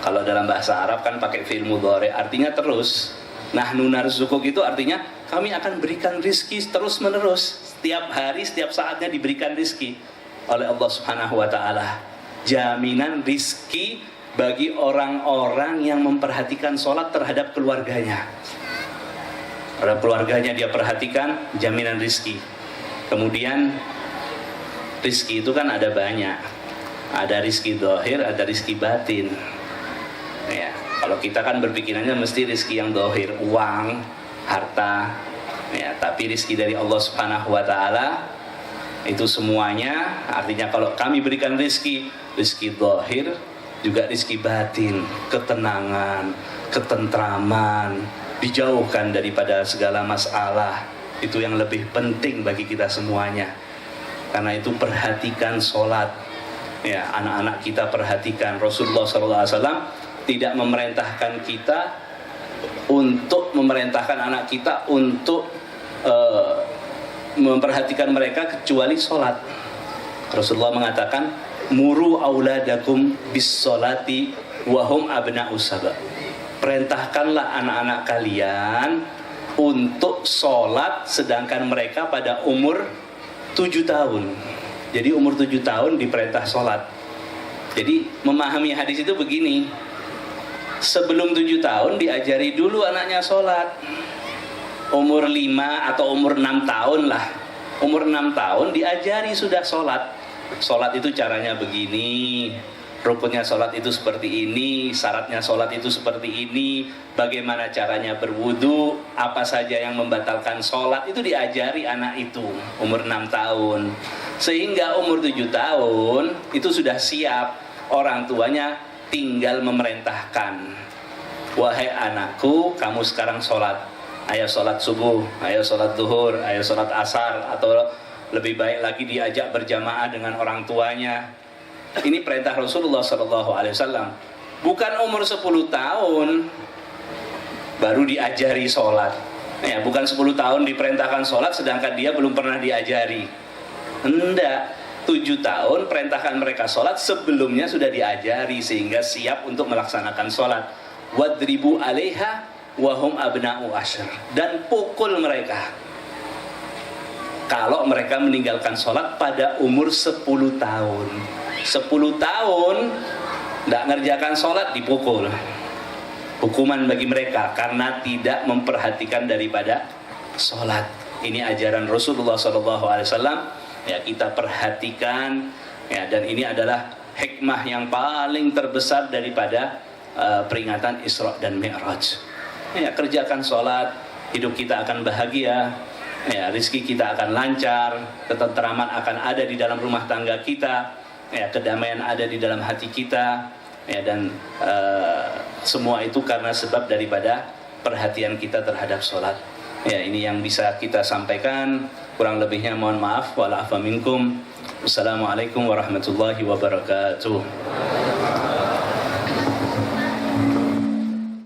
kalau dalam bahasa Arab kan pakai fi'il mudhari, artinya terus. Nahnu narzukuk itu artinya kami akan berikan rizki terus menerus. Setiap hari, setiap saatnya diberikan rizki oleh Allah Subhanahu wa ta'ala. Jaminan rizki bagi orang-orang yang memperhatikan sholat terhadap keluarganya. Terhadap keluarganya dia perhatikan, jaminan rizki. Kemudian rizki itu kan ada banyak. Ada rizki zahir, ada rizki batin. Ya, kalau kita kan berpikirannya mesti rizki yang zahir, uang, harta. Ya, tapi rizki dari Allah Subhanahu wa ta'ala itu semuanya, artinya kalau kami berikan rizki zahir, juga rizki batin, ketenangan, ketentraman, dijauhkan daripada segala masalah. Itu yang lebih penting bagi kita semuanya. Karena itu perhatikan sholat. Ya, anak-anak kita perhatikan. Rasulullah SAW tidak memerintahkan kita untuk memerintahkan anak kita untuk memperhatikan mereka kecuali sholat. Rasulullah mengatakan, muru auladakum bis sholati wahum abna'us saba. Perintahkanlah anak-anak kalian untuk sholat sedangkan mereka pada umur 7 tahun. Jadi umur 7 tahun diperintah sholat. Jadi memahami hadis itu begini, sebelum 7 tahun diajari dulu anaknya sholat. Umur 5 atau umur 6 tahun lah. Umur 6 tahun diajari sudah sholat. Sholat itu caranya begini, rukunnya sholat itu seperti ini, syaratnya sholat itu seperti ini, bagaimana caranya berwudu, apa saja yang membatalkan sholat, itu diajari anak itu umur 6 tahun. Sehingga umur 7 tahun itu sudah siap, orang tuanya tinggal memerintahkan, wahai anakku, kamu sekarang sholat. Ayo sholat subuh, ayo sholat zuhur, ayo sholat asar, atau lebih baik lagi diajak berjamaah dengan orang tuanya. Ini perintah Rasulullah SAW. Bukan umur 10 tahun baru diajari sholat. Ya, bukan 10 tahun diperintahkan sholat sedangkan dia belum pernah diajari. Enggak, 7 tahun perintahkan mereka sholat, sebelumnya sudah diajari sehingga siap untuk melaksanakan sholat. Wadribu alaiha wahum abna'u asyr, dan pukul mereka kalau mereka meninggalkan sholat pada umur 10 tahun. 10 tahun tidak ngerjakan sholat, dipukul. Hukuman bagi mereka karena tidak memperhatikan daripada sholat. Ini ajaran Rasulullah SAW. Ya, kita perhatikan, ya, dan ini adalah hikmah yang paling terbesar daripada peringatan Isra dan Mi'raj. Ya, kerjakan sholat, hidup kita akan bahagia, ya, rizki kita akan lancar, ketenteraman akan ada di dalam rumah tangga kita, ya, kedamaian ada di dalam hati kita, ya, dan semua itu karena sebab daripada perhatian kita terhadap sholat. Ya, ini yang bisa kita sampaikan. Kurang lebihnya mohon maaf. Wa'alaikum. Wassalamualaikum warahmatullahi wabarakatuh.